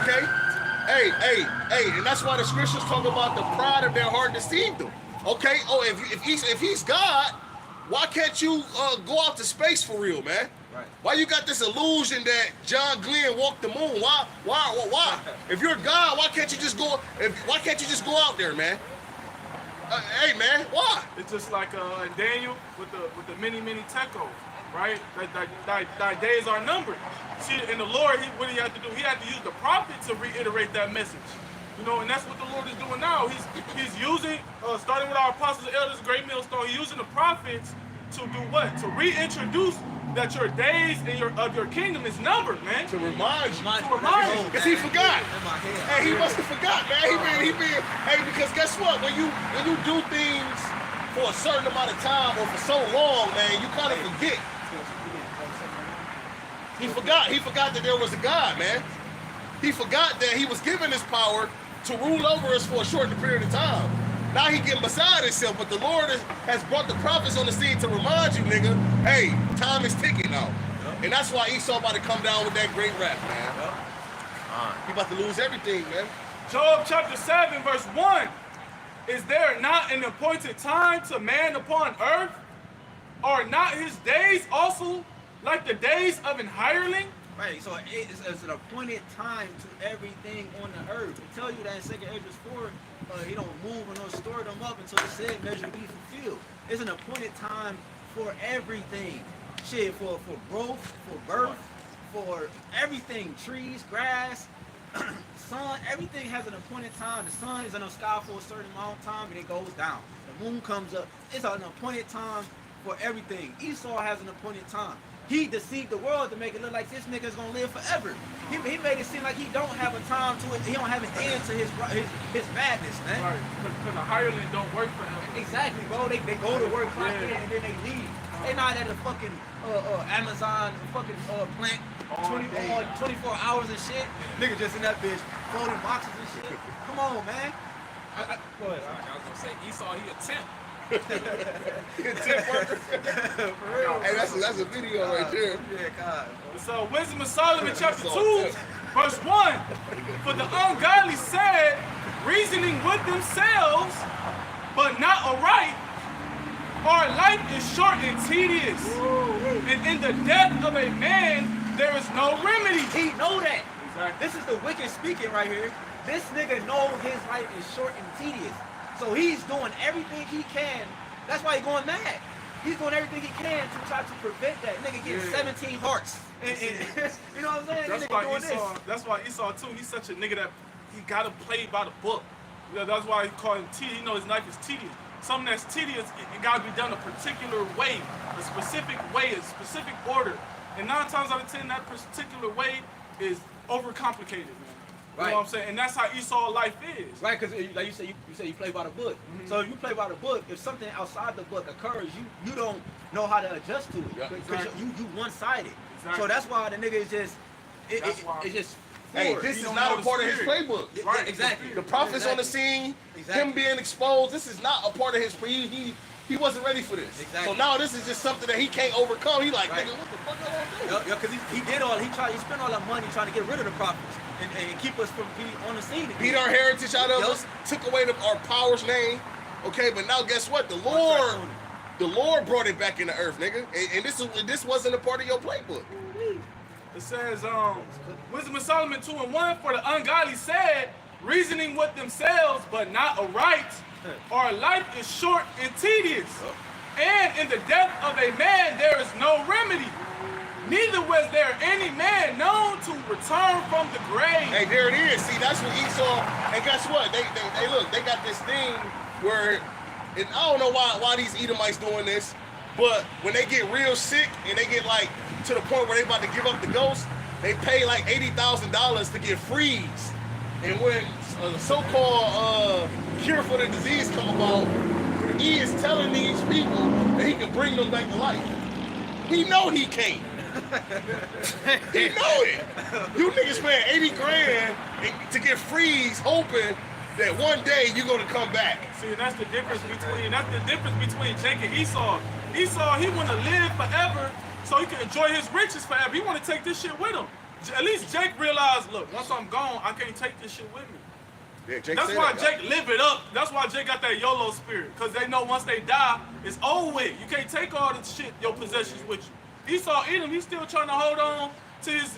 Okay? Hey, and that's why the scriptures talk about the pride of their heart deceived them. Okay? Oh, if he's God, why can't you go out to space for real, man? Right. Why you got this illusion that John Glenn walked the moon? Why? If you're God, why can't you just go out there, man? Hey, man, why? It's just like Daniel with the many tecos, right? Thy days are numbered. See, in the Lord, what he had to do, he had to use the prophet to reiterate that message. You know, and that's what the Lord is doing now. He's using, starting with our apostles, elders, great millstone, he's using the prophets to do what? To reintroduce that your days of your kingdom is numbered, man. To remind you. Because he man. forgot. In my head. Hey, he must have forgot, man. Hey, because guess what? When you do things for a certain amount of time or for so long, man, you kind of forget. He forgot that there was a God, man. He forgot that he was given this power to rule over us for a short period of time. Now he getting beside himself, but the Lord has brought the prophets on the scene to remind you, nigga, hey, time is ticking now. Yep. And that's why Esau about to come down with that great rap, man. Yep. He about to lose everything, man. Job chapter 7, verse 1. Is there not an appointed time to man upon earth? Are not his days also like the days of an hireling? Right, so it's an appointed time to everything on the earth. It tell you that in 2 Esdras 4, he don't move or no store them up until the said measure be fulfilled. It's an appointed time for everything. Shit, for growth, for birth, for everything. Trees, grass, sun, everything has an appointed time. The sun is in the sky for a certain amount of time and it goes down. The moon comes up. It's an appointed time for everything. Esau has an appointed time. He deceived the world to make it look like this nigga's gonna live forever. He made it seem like he don't have a time to it. He don't have an end to his madness, man. Right, because the hireling don't work for him. Exactly, bro. They go to work, clock in, and then they leave. They not at the fucking Amazon fucking plant 24 hours and shit. Nigga just in that bitch folding boxes and shit. Come on, man. Go ahead. I was gonna say Esau, he a temp. For real. Hey, that's a video right there. Yeah, God. So Wisdom of Solomon chapter 2, verse 1. For the ungodly said, reasoning with themselves, but not aright, our life is short and tedious. And in the death of a man, there is no remedy. He know that. Exactly. This is the wicked speaking right here. This nigga know his life is short and tedious. So he's doing everything he can. That's why he's going mad. He's doing everything he can to try to prevent that. Nigga getting 17 hearts. And, you know what I'm saying? That's why Esau too, he's such a nigga that he gotta play by the book. You know, that's why he called him tedious. He know his life is tedious. Something that's tedious, it gotta be done a particular way, a specific order. And 9 times out of 10, that particular way is overcomplicated, man. You know what I'm saying? And that's how Esau life is. Right, because like you say you play by the book. Mm-hmm. So if you play by the book, if something outside the book occurs, you don't know how to adjust to it. Because Exactly. you one-sided. Exactly. So that's why the nigga is just, it's just Hey, forward. this He is don't not know a the part of his spirit. playbook. Right, exactly. The prophets on the scene, Exactly. him being exposed, this is not a part of his He wasn't ready for this. Exactly. So now this is just something that he can't overcome. He like, Right. nigga, what the fuck I gonna do? Yeah, because he spent all that money trying to get rid of the prophets and keep us from being on the scene. Beat our heritage out of us, took away our power's name. Okay, but now guess what? The Lord brought it back in the earth, nigga. And this wasn't a part of your playbook. It says, Wisdom of Solomon 2:1, for the ungodly said, reasoning with themselves, but not aright, our life is short and tedious. And in the death of a man there is no remedy. Neither was there any man known to return from the grave. Hey, there it is. See, that's what Esau. And guess what? They look. They got this thing where, and I don't know why these Edomites doing this, but when they get real sick and they get like to the point where they about to give up the ghost, they pay like $80,000 to get freeze. And when a so-called cure for the disease come about, he is telling these people that he can bring them back to life. He know he can't. He know it. You niggas paying 80 grand to get freeze, hoping that one day you're gonna come back. See, that's the difference between Jake and Esau. Esau, he want to live forever so he can enjoy his riches forever. He want to take this shit with him. At least Jake realized, look, once I'm gone, I can't take this shit with me. Yeah, Jake That's why Jake live it up. That's why Jake got that YOLO spirit. Because they know once they die, it's over with. You can't take all the shit, your possessions with you. Esau, Edom, he's still trying to hold on to his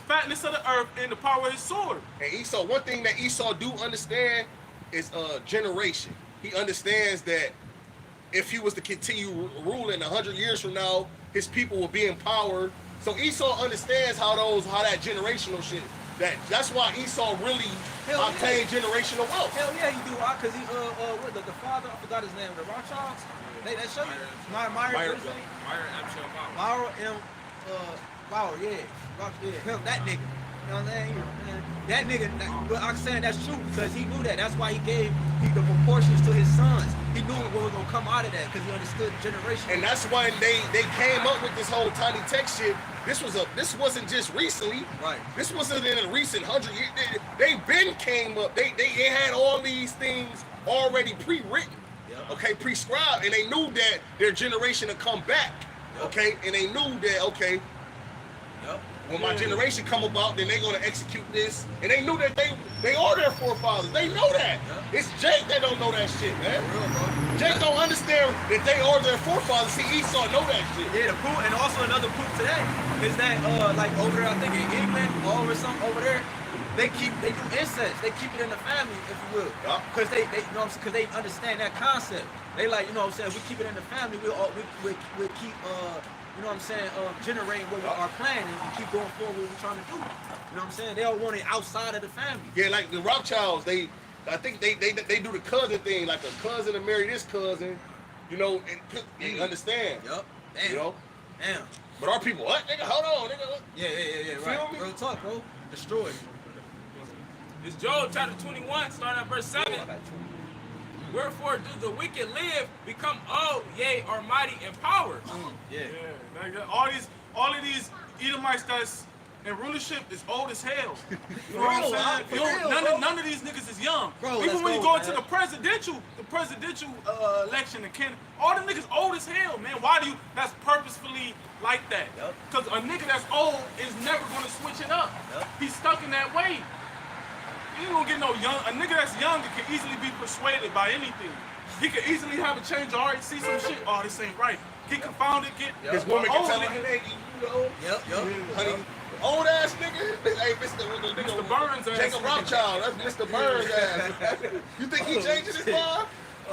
fatness of the earth and the power of his sword. And Esau, one thing that Esau do understand is generation. He understands that if he was to continue ruling 100 years from now, his people will be empowered. So Esau understands how that generational shit. That's why Esau really obtained generational wealth. Hell yeah, he do. Because he what the father, I forgot his name, the Rothschilds. They show you. Myra M. Bauer, him, that nigga. You know what I'm saying? That nigga, but I'm saying that's true because he knew that. That's why he gave the proportions to his sons. He knew what was gonna come out of that because he understood the generation. And that's why they came up with this whole tiny tech shit. This wasn't just recently. Right. This wasn't in a recent 100 years. They been came up. They had all these things already pre-written. Yep. Okay, prescribed, and they knew that their generation would come back. Yep. Okay, and they knew that when my generation come about, then they're gonna execute this. And they knew that they are their forefathers. They know that. Yeah. It's Jake that don't know that shit, man. For real, bro. Jake don't understand that they are their forefathers. See, Esau know that shit. Yeah, the proof, and also another proof to that is that like over there, I think in England, or something over there, they do incest. They keep it in the family, if you will. Yeah. Because they you know, because they understand that concept. They like, you know what I'm saying, we keep it in the family, we keep you know what I'm saying, generating what we are planning and keep going forward what we're trying to do. You know what I'm saying? They don't want it outside of the family. Yeah, like the Rothschilds, I think they do the cousin thing, like a cousin to marry this cousin, you know, and you understand. Yup. Damn. You know? Damn. But our people, what? Nigga, hold on, nigga. What? Yeah, right. Feel me? Real talk, bro. Destroyed. It's Job chapter 21, starting at verse 7. Wherefore do the wicked live, become old, yea, are mighty in power. Yeah. Like all of these Edomites that's in rulership is old as hell. You know what I'm saying? None of these niggas is young. Bro, even when you go, go man. into the presidential election in Canada, all the niggas old as hell, man. Why do you? That's purposefully like that. Yep. Because a nigga that's old is never gonna switch it up. Yep. He's stuck in that way. You ain't gonna get no young. A nigga that's younger can easily be persuaded by anything. He can easily have a change of heart, see some shit. Oh, this ain't right. Get confounded, get. His woman can tell him, nigga. hey, you know, Yep. honey, old ass nigga. Hey, Mr. Burns ass Jacob nigga. Rothschild. That's Mr. Burns ass. You think he changing his mind?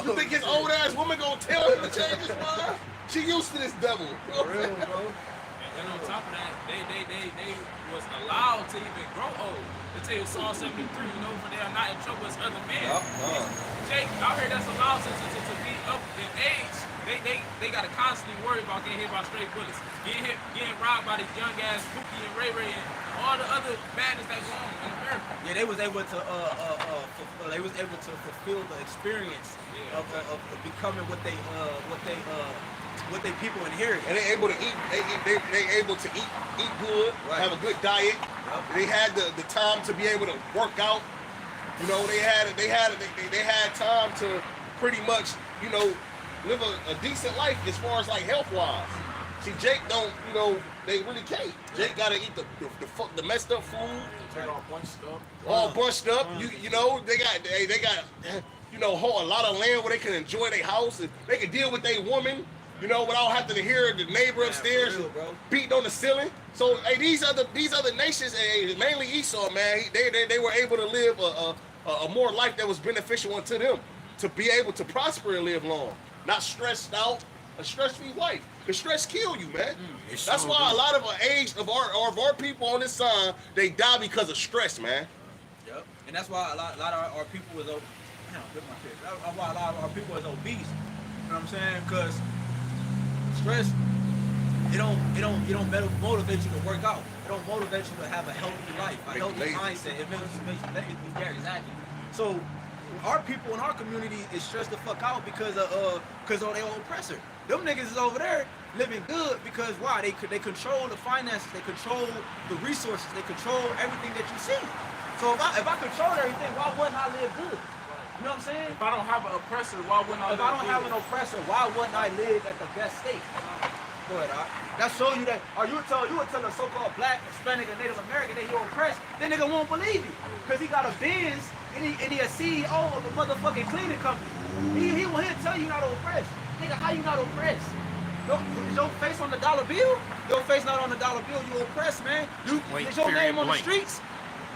You think his old ass woman gonna tell him to change his mind? She used to this devil. For real, bro. And on top of that, they was allowed to even grow old. They tell you Psalm 73, you know, for they are not in trouble as other men. Jake, out here that's allowed to be up in age. They gotta constantly worry about getting hit by stray bullets, getting robbed by these young ass Pookie and Ray Ray and all the other madness that go on in America. Yeah, they was able to fulfill the experience of becoming what they people inherit. And they able to eat. They able to eat good, Right. have a good diet. Yep. They had the time to be able to work out. You know, they had time to pretty much, you know, live a decent life as far as like health wise. See, Jake don't, they really can't. Jake gotta eat the messed up food, All bunched up. all bunched up. You know, they got a lot of land where they can enjoy their house and they can deal with their woman, without having to hear the neighbor upstairs for real, bro. beating on the ceiling. So, hey, these other nations, mainly Esau, man, they were able to live a more life that was beneficial unto them, to be able to prosper and live long, not stressed out, a stress-free life. The stress kill you, man. That's why a lot of our people on this side, they die because of stress, man. Yep. And that's why a lot of our people is that's why a lot of our people is obese. You know what I'm saying? Because stress, it don't motivate you to work out. It don't motivate you to have a healthy life, a healthy mindset. It makes you there, exactly. So our people in our community is stressed the fuck out because of their own oppressor. Them niggas is over there living good because why? They control the finances, they control the resources, they control everything that you see. So if I control everything, why wouldn't I live good? You know what I'm saying? If I don't have an oppressor, why wouldn't I? If I don't have an oppressor, why wouldn't I live at the best state? Go ahead, that show you that. Or you would tell a so-called black, Hispanic, or Native American that you're oppressed, that nigga won't believe you because he got a Benz and he a CEO of a motherfucking cleaning company. He'll tell you not oppressed. Nigga, how you not oppressed? Is your face on the dollar bill? Your face not on the dollar bill. You oppressed, man. Is your name on the streets?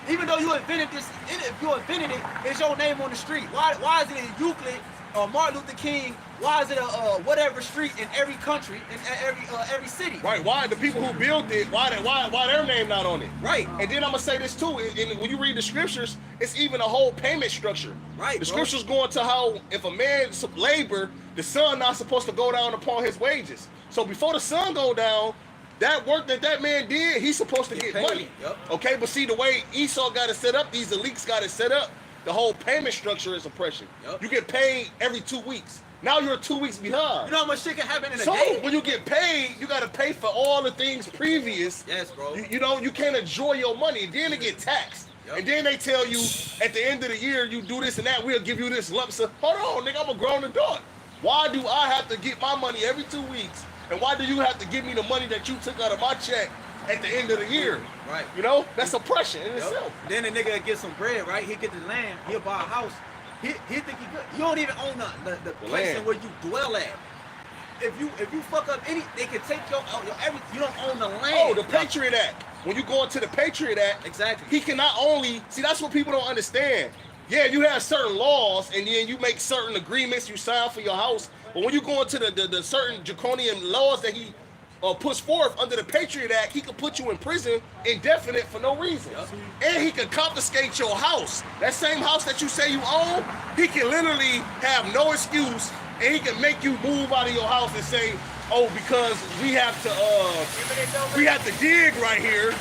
Even though you invented this, if you invented it, it's your name on the street. Why is it in Euclid or Martin Luther King? Why is it a whatever street in every country, in every city? Right. Why the people who built it? Why their name not on it? Right. And then I'm gonna say this too. When you read the scriptures, it's even a whole payment structure. Right. The scriptures go into how if a man's labor, the son not supposed to go down upon his wages. So before the sun go down, that work that man did, he's supposed to get money. Yep. Okay, but see the way Esau got it set up, these elites got it set up. The whole payment structure is oppression. Yep. You get paid every 2 weeks. Now you're 2 weeks behind. You know how much shit can happen in a day? So when you get paid, you gotta pay for all the things previous. Yes, bro. You can't enjoy your money. And then it get taxed. Yep. And then they tell you at the end of the year, you do this and that, we'll give you this lump sum. Hold on, nigga, I'm a grown adult. Why do I have to get my money every 2 weeks? And why do you have to give me the money that you took out of my check at the end of the year? Right. That's oppression in itself. Then the nigga get some bread, right? He get the land, he'll buy a house. He think he good. You don't even own the place in where you dwell at. If you fuck up they can take your everything. You don't own the land. Oh, the Patriot Act. When you go into the Patriot Act, exactly. He can not only see, that's what people don't understand. Yeah, you have certain laws and then you make certain agreements, you sign for your house. But when you go into the certain draconian laws that he puts forth under the Patriot Act, he can put you in prison indefinite for no reason. Yep. And he can confiscate your house. That same house that you say you own, he can literally have no excuse and he can make you move out of your house and say, oh, because we have to dig right here.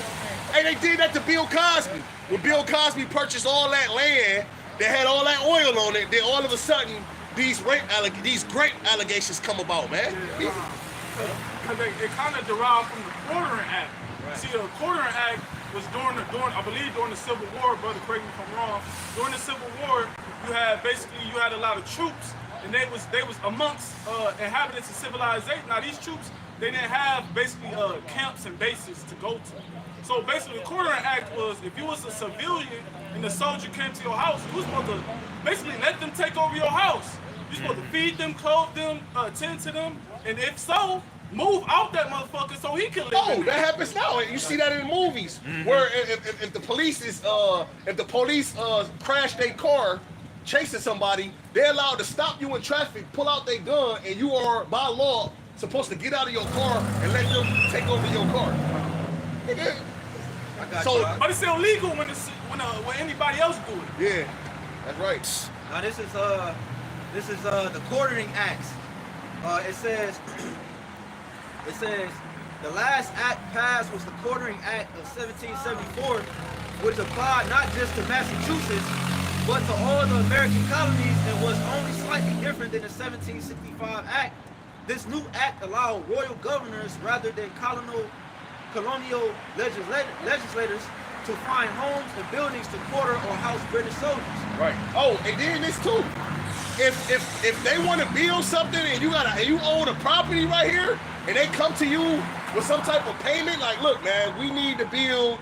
Hey, they did that to Bill Cosby. When Bill Cosby purchased all that land that had all that oil on it, then all of a sudden these great allegations come about, man. Because it kind of derived from the Quartering Act. Right. See, the Quartering Act was during the Civil War, brother, correct me if I'm wrong. During the Civil War, you had a lot of troops, and they was amongst inhabitants of civilization. Now these troops, they didn't have basically camps and bases to go to. So basically, the Quartering Act was if you was a civilian and the soldier came to your house, you was supposed to basically let them take over your house. You're supposed to feed them, clothe them, attend to them, and if so, move out that motherfucker so he can live. Oh, that happens now. You see that in movies where if the police crash their car chasing somebody, they're allowed to stop you in traffic, pull out their gun, and you are by law supposed to get out of your car and let them take over your car. But it's illegal when anybody else do it. Yeah, that's right. Now this is the Quartering Acts. It says the last act passed was the Quartering Act of 1774, which applied not just to Massachusetts, but to all the American colonies and was only slightly different than the 1765 Act. This new act allowed royal governors rather than colonial legislators to find homes and buildings to quarter or house British soldiers. Right. Oh, and then this too. if they want to build something and you own a property right here and they come to you with some type of payment, like, look, man, we need to build.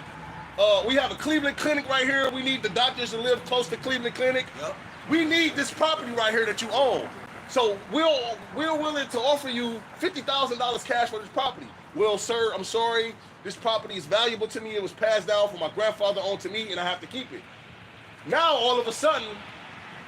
We have a Cleveland Clinic right here. We need the doctors to live close to Cleveland Clinic. Yep. We need this property right here that you own. So we're willing to offer you $50,000 cash for this property. Well, sir, I'm sorry. This property is valuable to me. It was passed down from my grandfather on to me, and I have to keep it. Now, all of a sudden,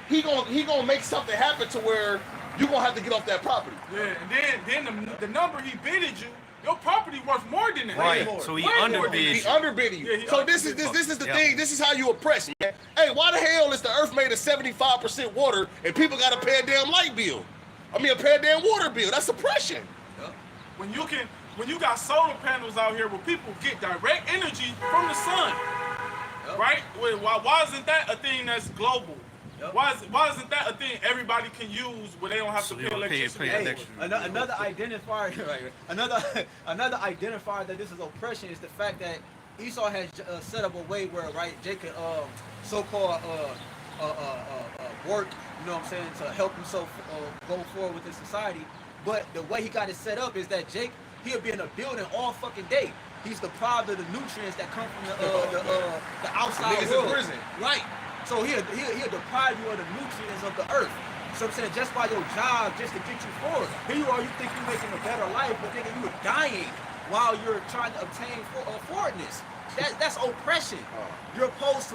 he gonna make something happen to where you gonna have to get off that property. Yeah, and then the number he bidded you, your property worth more than that. Right. more. So he Way more underbid He you. underbidding you. Yeah, he So this is the thing. This is how you oppress, man. Hey, why the hell is the earth made of 75% water and people gotta pay a damn light bill? I mean, pay a damn water bill. That's oppression. When you got solar panels out here where people get direct energy from the sun, right? Why isn't that a thing that's global? Yep. Why isn't that a thing everybody can use where they don't have So to you pay don't pay electricity? Hey, another identifier, right? Another identifier that this is oppression is the fact that Esau has set up a way where, right, Jake can so-called work, you know what I'm saying, to help himself go forward within society. But the way he got it set up is that Jake, he'll be in a building all fucking day. He's deprived of the nutrients that come from the outside Niggas world. in prison. Right. So he'll deprive you of the nutrients of the earth. So I'm saying just by your job, just to get you forward. Here you are, you think you're making a better life, but nigga, you are dying while you're trying to obtain forwardness. That's oppression. You're opposed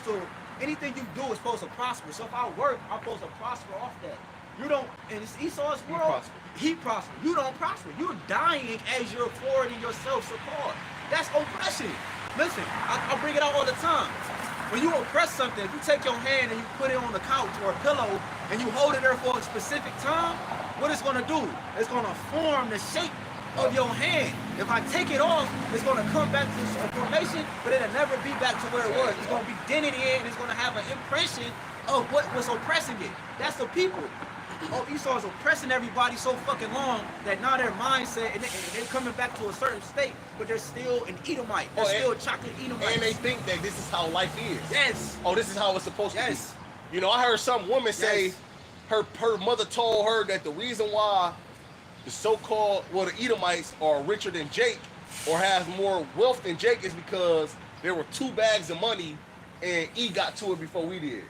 to anything you do is supposed to prosper. So if I work, I'm supposed to prosper off that. You don't, in Esau's world, he prospers. You don't prosper. You're dying as you're forwarding yourself so-called. That's oppression. Listen, I bring it out all the time. When you oppress something, if you take your hand and you put it on the couch or a pillow and you hold it there for a specific time, what it's gonna do? It's gonna form the shape of your hand. If I take it off, it's gonna come back to a formation, but it'll never be back to where it was. It's gonna be dented in, and it's gonna have an impression of what was oppressing it. That's the people. Oh, Esau is oppressing everybody so fucking long that now their mindset, and they're coming back to a certain state, but they're still an Edomite. They're still chocolate Edomites. And they think that this is how life is. Yes. Oh, this is how it's supposed to be. Yes. You know, I heard some woman say Yes. her mother told her that the reason why the so-called, well, the Edomites are richer than Jake or have more wealth than Jake is because there were 2 bags of money and E got to it before we did.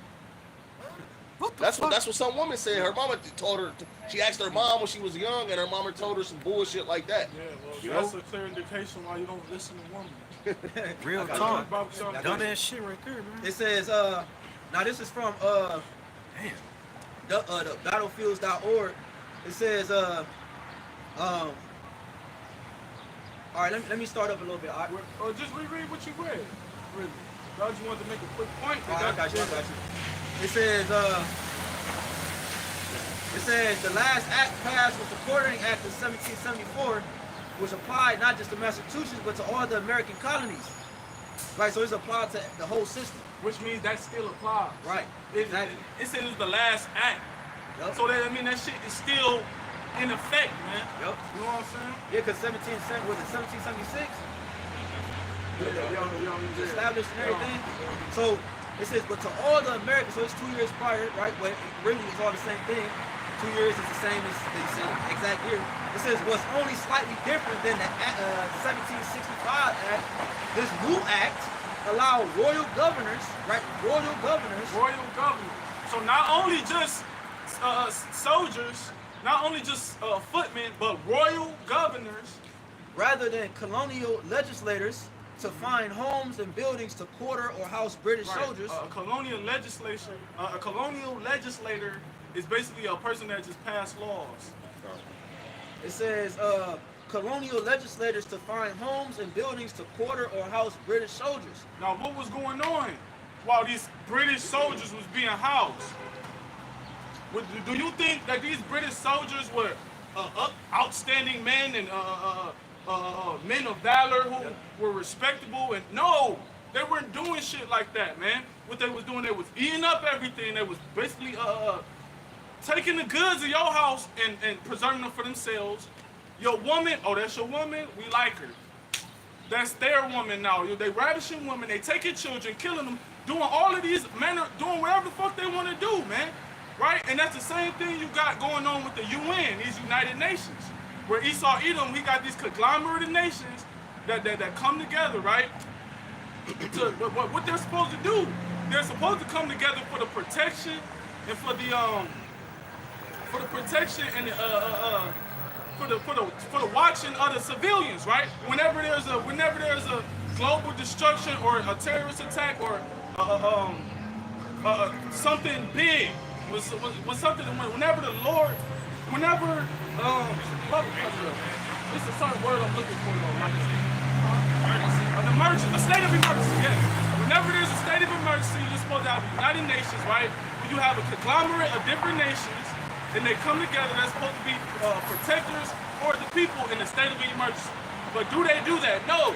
That's what some woman said. Her mama told her. She asked her mom when she was young, and her mama told her some bullshit like that. Yeah, well, You that's know? a clear indication why you don't listen to women. Real got talk. About something. Done that shit right there, man. It says, now this is from the battlefields.org. It says, all right, let me start up a little bit. All right, Or just reread what you read. Really. I just wanted to make a quick point. I got you. It says, the last act passed was the Quartering Act of 1774, which applied not just to Massachusetts, but to all the American colonies. Right, so it's applied to the whole system. Which means that still applies. Right, It exactly. said it's the last act. Yup. So that, I mean, that shit is still in effect, man. Yup. You know what I'm saying? Yeah, because 1776? Established and everything. So it says, but to all the Americans, so it's 2 years prior, right? But it really is all the same thing. 2 years is the same as the same exact year. It says what's only slightly different than the 1765 Act. This new act allowed royal governors, right? Royal governors. Royal governor. So not only just soldiers, not only just footmen, but royal governors. Rather than colonial legislators to find homes and buildings to quarter or house British soldiers. A colonial legislator is basically a person that just passed laws. It says colonial legislators to find homes and buildings to quarter or house British soldiers. Now, what was going on while these British soldiers was being housed? Do you think that these British soldiers were outstanding men and men of valor who were respectable? And no, they weren't doing shit like that, man. What they was doing, they was eating up everything. They was basically taking the goods of your house and preserving them for themselves. Your woman, oh, that's your woman? We like her. That's their woman now. They ravishing women. They taking children, killing them, doing all of these men, doing whatever the fuck they want to do, man. right? And that's the same thing you got going on with the UN, these United Nations, where Esau, Edom, he got these conglomerate of nations that come together, right? What they're supposed to do, they're supposed to come together for the protection and for the protection and for the watching of the civilians, right? Whenever there's a global destruction or a terrorist attack or something big, was something whenever the Lord, whenever it's a certain word I'm looking for though, like an emergency, a state of emergency, yes. Whenever there's a state of emergency, you're supposed to have the United Nations, right? Where you have a conglomerate of different nations, and they come together, they're supposed to be protectors for the people in the state of emergency. But do they do that? No.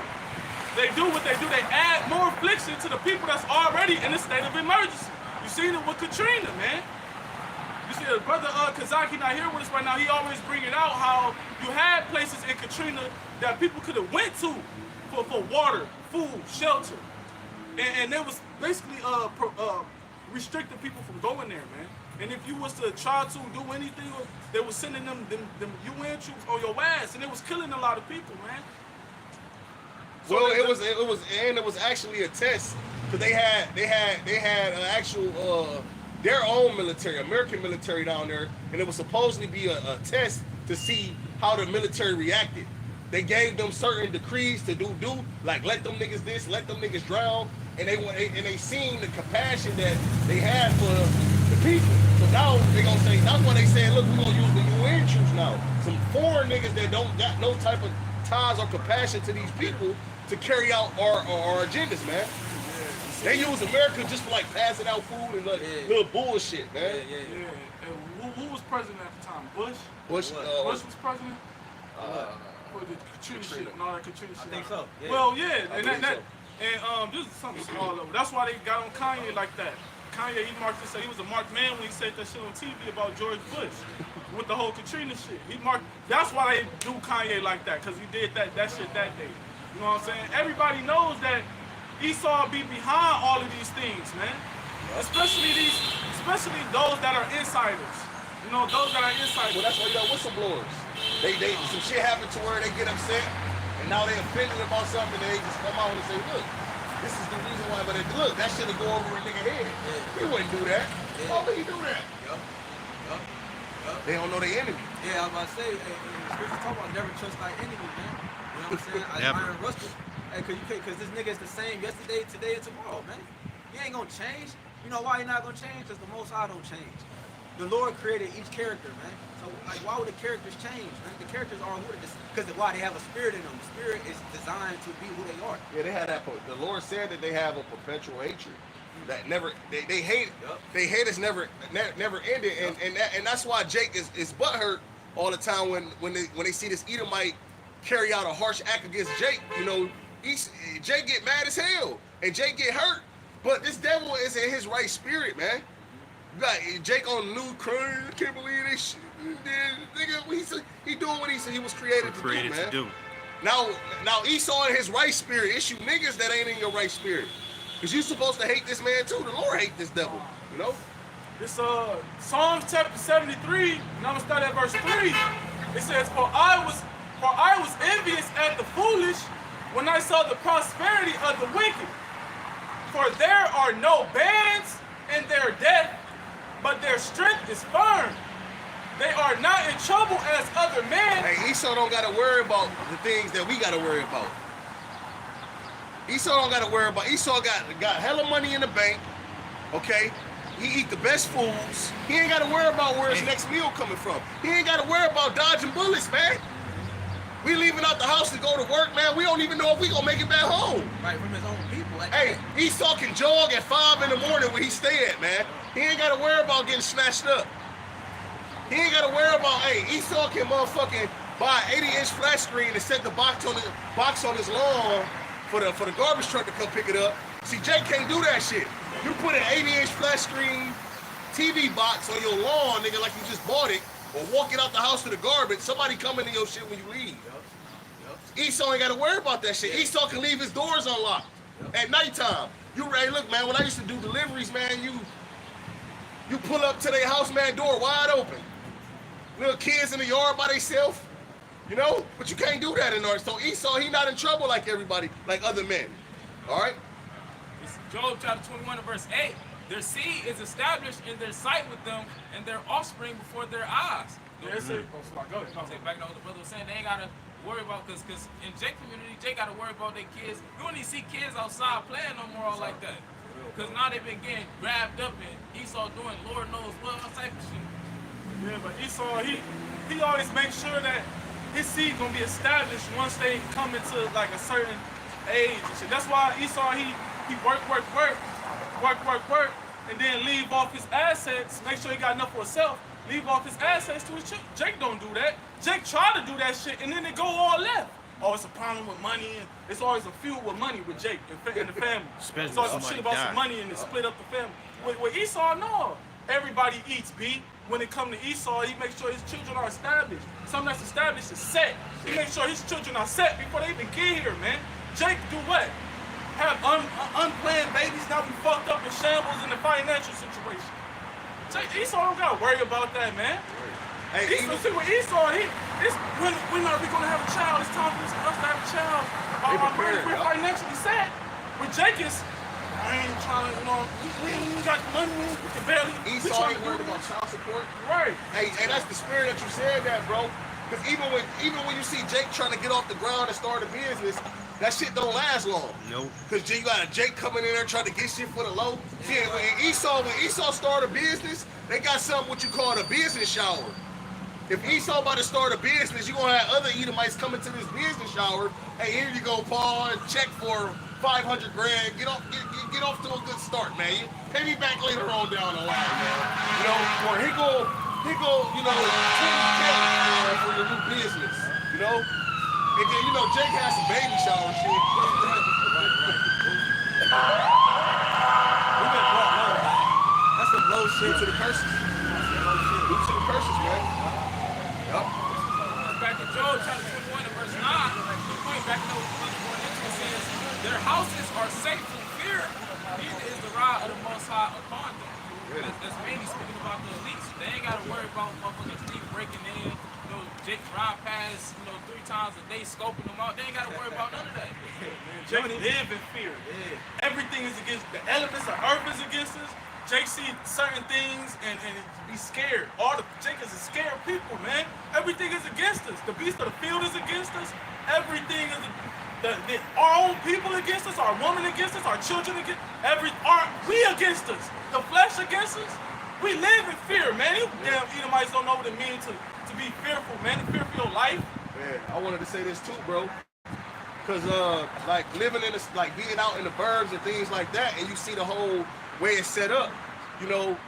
They do what they do. They add more affliction to the people that's already in a state of emergency. You seen it with Katrina, man. You see, brother Kazaki not here with us right now. He always bring it out how you had places in Katrina that people could have went to for water, food, shelter, and they was basically restricting people from going there, man. And if you was to try to do anything, they was sending them UN troops on your ass, and it was killing a lot of people, man. So well, it was actually a test because they had an actual their own military, American military down there, and it was supposedly be a test to see how the military reacted. They gave them certain decrees to do like let them niggas this, let them niggas drown, and they seen the compassion that they had for the people. So now they gonna say, that's why they saying, look, we're gonna use the UN troops now. Some foreign niggas that don't got no type of ties or compassion to these people to carry out our agendas, man. They use America just for like passing out food and like little bullshit, man. And who was president at the time? Bush? Bush was president? For the Katrina shit and all that Katrina shit. I think so. Yeah. Well, yeah, and this is something small over. That's why they got on Kanye like that. Kanye, he marked this. He was a marked man when he said that shit on TV about George Bush with the whole Katrina shit. He marked. That's why they do Kanye like that, because he did that shit that day. You know what I'm saying? Everybody knows that Esau be behind all of these things, man. Especially those that are insiders. You know, those that are insiders. Well, that's why you got whistleblowers. They some shit happened to where they get upset, and now they offended about something, and they just come out and say, look, this is the reason why. But look, that shit'll go over a nigga head. He wouldn't do that. Why would he do that? Yup. They don't know their enemy. Yeah, I was about to say, the scripture talk about never trust thy enemy, man. You know what I'm saying? Never. Iron rusted. Hey, cause this nigga is the same yesterday, today, and tomorrow, man. He ain't gonna change. You know why he not gonna change? Because the Most High don't change. The Lord created each character, man. So, like, why would the characters change, man? The characters are who they, because why they have a spirit in them. The spirit is designed to be who they are. Yeah, they had that. The Lord said that they have a perpetual hatred that never. They hate. Yep. They hate us never ended, and that's why Jake is butthurt all the time when they see this Edomite carry out a harsh act against Jake. You know, Jake get mad as hell, and Jake get hurt. But this devil is in his right spirit, man. You got Jake on the new crying. I can't believe this shit. Nigga, he doing what he said he was created to do, man. Now Esau in his right spirit. It's you niggas that ain't in your right spirit. Because you supposed to hate this man too. The Lord hate this devil, you know? This Psalms chapter 73, and I'm gonna start at verse 3. It says, For I was envious at the foolish when I saw the prosperity of the wicked. For there are no bands in their death, but their strength is firm. They are not in trouble as other men. Hey, Esau don't gotta worry about the things that we gotta worry about. Esau don't gotta worry about. Esau got hella money in the bank. Okay, he eat the best foods. He ain't gotta worry about where his next meal coming from. He ain't gotta worry about dodging bullets, man. We leaving out the house to go to work, man. We don't even know if we gonna make it back home. Right, from his own people. Hey, Esau can jog at 5 in the morning where he stay at, man. He ain't gotta worry about getting snatched up. He ain't gotta worry about, Esau can motherfucking buy an 80-inch flat screen and set the box on his lawn for the garbage truck to come pick it up. See, Jake can't do that shit. You put an 80-inch flat screen TV box on your lawn, nigga, like you just bought it, or walk it out the house to the garbage, somebody come into your shit when you leave. Yep. Esau ain't gotta worry about that shit. Yeah. Esau can leave his doors unlocked at nighttime. Hey, look, man, when I used to do deliveries, man, You pull up to their house, man, door wide open. Little kids in the yard by themselves, you know? But you can't do that in ours. So Esau, he not in trouble like everybody, like other men. All right? It's Job chapter 21 and verse 8. Their seed is established in their sight with them and their offspring before their eyes. Yes, sir. Oh, sorry, go ahead. I'll take back to what the brother was saying. They ain't got to worry about, because in Jake community, Jake got to worry about their kids. You don't even see kids outside playing no more all like that. Because now they've been getting grabbed up and Esau doing Lord knows what type of shit. Yeah, but Esau, he always makes sure that his seed gonna be established once they come into like a certain age and shit. That's why Esau, he work, and then leave off his assets, make sure he got enough for himself, leave off his assets to his children. Jake don't do that. Jake try to do that shit, and then they go all left. Oh, it's a problem with money, and it's always a feud with money with Jake and the family. Especially it's always some somebody shit about died. some money and they split up the family. With Esau, no. Everybody eats, B. When it comes to Esau, he makes sure his children are established. Something that's established is set. He makes sure his children are set before they even get here, man. Jake do what? Have unplanned babies, now we fucked up in shambles in the financial situation. Esau don't gotta worry about that, man. Hey, Esau, see, with Esau, when are we gonna have a child? It's time for us to have a child. We're financially set. With Jake is, I ain't trying to, we ain't got money, we can barely. Esau ain't worried about child support. Right. Hey, that's the spirit that you said that, bro. Because even when you see Jake trying to get off the ground and start a business, that shit don't last long. Nope. Because you got a Jake coming in there trying to get shit for the low. See, when Esau start a business, they got something what you call a business shower. If Esau about to start a business, you're going to have other Edomites coming to this business shower. Hey, here you go, Paul, check for 500 grand. Get off to a good start, man. You pay me back later on down the line, man. You know, or he go, 20K for your new business, you know? And then, Jake has some baby shower shit. We've been brought low, man. That's some low shit. Due to the curses. Due to the curses, man. Yup. Back to Job chapter 21 and verse 9, the point back to what we're going into, it says, their houses are safe from fear, neither is the rod of the Most High upon them. That's mainly speaking about the elites. They ain't got to worry about motherfuckers keep breaking in, Jake ride past, 3 times a day, scoping them out. They ain't got to worry about none of that. Jake live in fear. Yeah. Everything is against, the elements of earth is against us. Jake see certain things and be scared. Jake is a scared people, man. Everything is against us. The beast of the field is against us. Everything is our own people against us, our women against us, our children against we against us. The flesh against us. We live in fear, man. You damn Edomites don't know what it means to be fearful, man. To fear for your life. Man, I wanted to say this too, bro. Cause like living in this, like being out in the burbs and things like that, and you see the whole way it's set up, and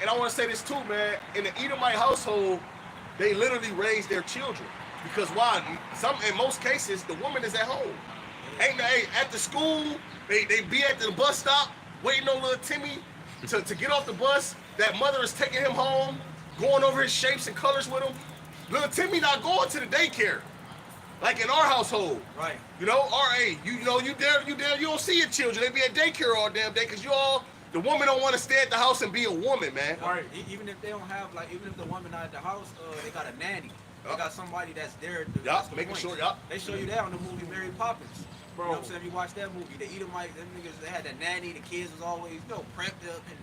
I want to say this too, man. In the Edomite household, they literally raise their children. Because why? In most cases, the woman is at home. At the school, they be at the bus stop waiting on little Timmy to get off the bus. That mother is taking him home, going over his shapes and colors with him. Little Timmy not going to the daycare. Like in our household. Right. You don't see your children. They be at daycare all damn day because the woman don't want to stay at the house and be a woman, man. Right. Even if they don't have, even if the woman not at the house, they got a nanny. They got somebody that's there. Making sure, They show you that on the movie Mary Poppins. Bro. You know what I'm saying? If you watch that movie, the Edomites, them niggas, they had the nanny, the kids was always, prepped up and,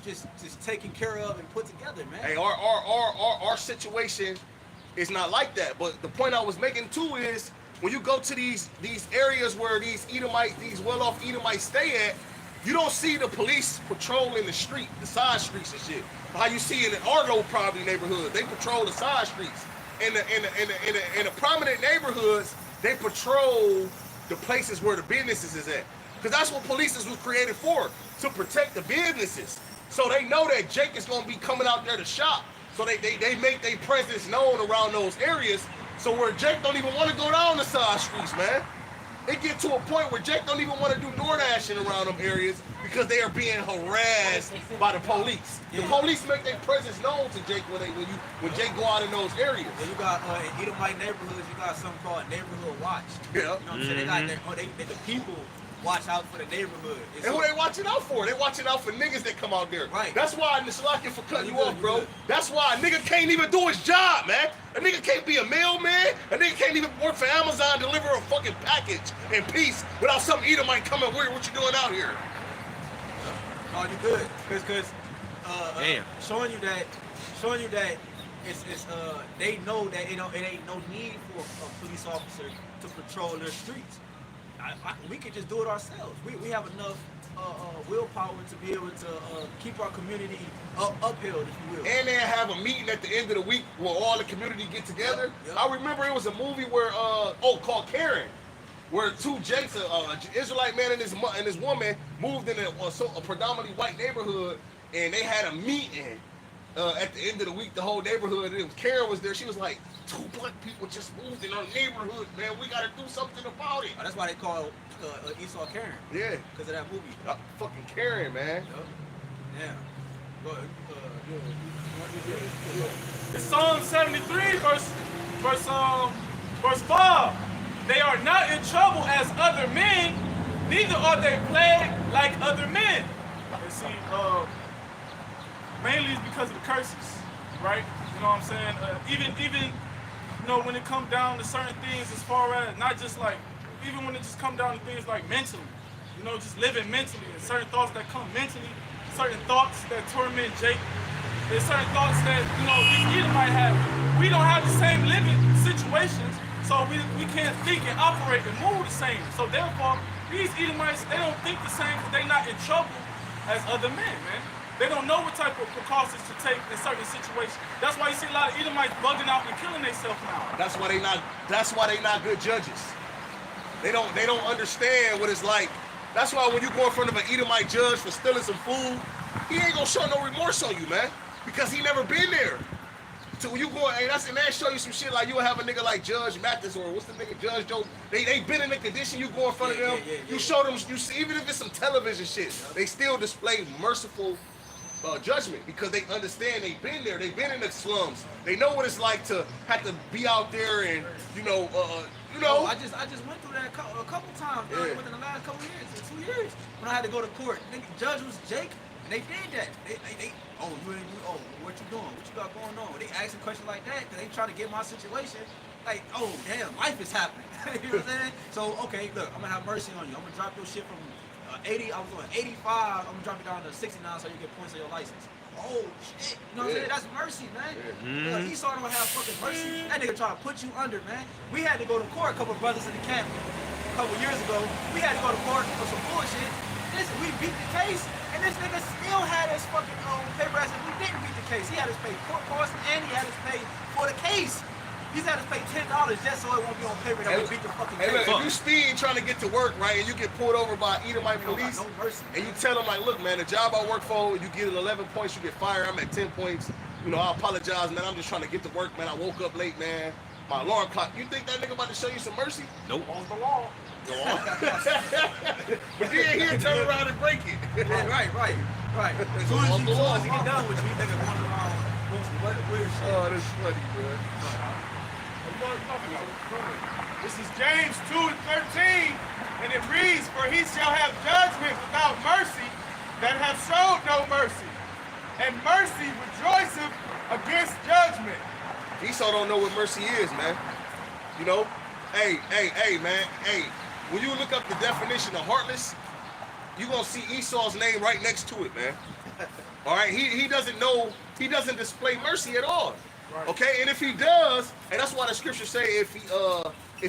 just taken care of and put together, man. Hey, our situation is not like that. But the point I was making too is when you go to these areas where these well-off Edomites stay at, you don't see the police patrolling the street, the side streets and shit. How you see in the Arlo probably neighborhood, they patrol the side streets. In the prominent neighborhoods, they patrol the places where the businesses is at. Because that's what police was created for, to protect the businesses. So they know that Jake is going to be coming out there to shop. So they make their presence known around those areas. So where Jake don't even want to go down the side streets, man. It get to a point where Jake don't even want to do door dashing around them areas because they are being harassed by the police. The police make their presence known to Jake when Jake go out in those areas. Yeah, you got in Edomite neighborhoods, you got something called a neighborhood watch. Yeah. You know what I'm saying? They got the people watch out for the neighborhood. It's And who so- they watching out for? They watching out for niggas that come out there. Right. That's why, and Salakia for cutting You you good, off, you bro. good. That's why a nigga can't even do his job, man. A nigga can't be a mailman. A nigga can't even work for Amazon, deliver a fucking package in peace without some Edomite coming weird. What you doing out here? No, you good. Cause Damn. showing you that it's they know that it ain't no need for a police officer to patrol their streets. We could just do it ourselves. We have enough willpower to be able to keep our community upheld, if you will. And they have a meeting at the end of the week where all the community get together. Yep. I remember it was a movie where called Karen, where two Jakes, Israelite man and his woman moved in a predominantly white neighborhood, and they had a meeting at the end of the week. The whole neighborhood, and Karen was there. She was like, 2 black people just moved in our neighborhood, man. We gotta do something about it. That's why they call Esau Karen, Yeah, because of that movie. fucking Karen, man. Yeah. But, It's Psalm 73, verse 5. They are not in trouble as other men, neither are they plagued like other men. And see, mainly it's because of the curses, right? You know what I'm saying? Even you know, when it comes down to certain things, as far as not just like, even when it just comes down to things like mentally, you know, just living mentally, and certain thoughts that come mentally, certain thoughts that torment Jake. There's certain thoughts that, you know, these Edomites have. We don't have the same living situations, so we can't think and operate and move the same. So therefore, these Edomites, they don't think the same because they're not in trouble as other men, man. They don't know what type of precautions to take in certain situations. That's why you see a lot of Edomites bugging out and killing themselves now. That's why they not good judges. They don't understand what it's like. That's why when you go in front of an Edomite judge for stealing some food, he ain't gonna show no remorse on you, man, because he never been there. So when you go, and that show you some shit like you'll have a nigga like Judge Mathis or what's the nigga Judge Joe. They been in the condition. You go in front of them, you show them. You see, even if it's some television shit, they still display merciful judgment because they understand they've been there. They've been in the slums. They know what it's like to have to be out there and you know. I just went through that a couple times within the last couple years, 2 years, when I had to go to court. The judge was Jake, and they did that. What you doing? What you got going on? They asking questions like that because they trying to get my situation. Like, oh damn, life is happening. You know what I'm saying? So okay, look, I'm gonna have mercy on you. I'm gonna drop your shit from 80. I was on 85. I'm gonna drop it down to 69 so you get points on your license. Oh shit, you know what I'm saying? That's mercy, man. Esau don't have fucking mercy. That nigga try to put you under, man. We had to go to court, a couple of brothers in the camp a couple years ago. We had to go to court for some bullshit. We beat the case, and this nigga still had his fucking paper as if we didn't beat the case. He had us pay court costs and he had us pay for the case. He's had us pay $10 just so it won't be on paper that we beat the fucking case. Look, if you speed trying to get to work, right, and you get pulled over by Edomite police, no mercy, and you tell them like, look, man, the job I work for, you get 11 points, you get fired. I'm at 10 points. You know, I apologize, man. I'm just trying to get to work, man. I woke up late, man. My alarm clock. You think that nigga about to show you some mercy? Nope. On the law. But then he'll turn around and break it. Right. As soon as he get done with you, nigga going around doing some weird shit. Oh, that's funny, bro. This is James 2:13, and it reads, "For he shall have judgment without mercy that have showed no mercy, and mercy rejoiceth against judgment." Esau don't know what mercy is, man. You know? Hey, man. Hey, when you look up the definition of heartless, you're going to see Esau's name right next to it, man. All right? He doesn't know, he doesn't display mercy at all. Right. Okay? And if he does, and that's why the scriptures say if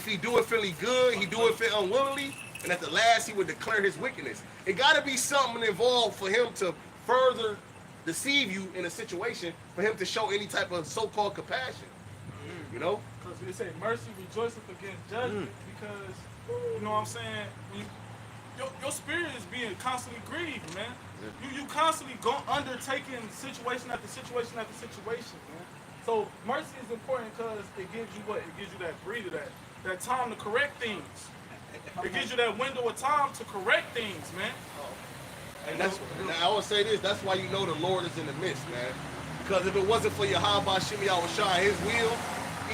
he do it feeling good, he do it feel unwillingly, and at the last he would declare his wickedness. It got to be something involved for him to further deceive you in a situation, for him to show any type of so-called compassion. You know? Because they say mercy rejoiceth against judgment because, you know what I'm saying, when your spirit is being constantly grieved, man. You constantly undertaking situation after situation after situation, man. So mercy is important because it gives you what? It gives you that breather, that time to correct things. It gives you that window of time to correct things, man. And now I would say this, that's why you know the Lord is in the midst, man. Because if it wasn't for Yahweh Shimei Awashai, his will,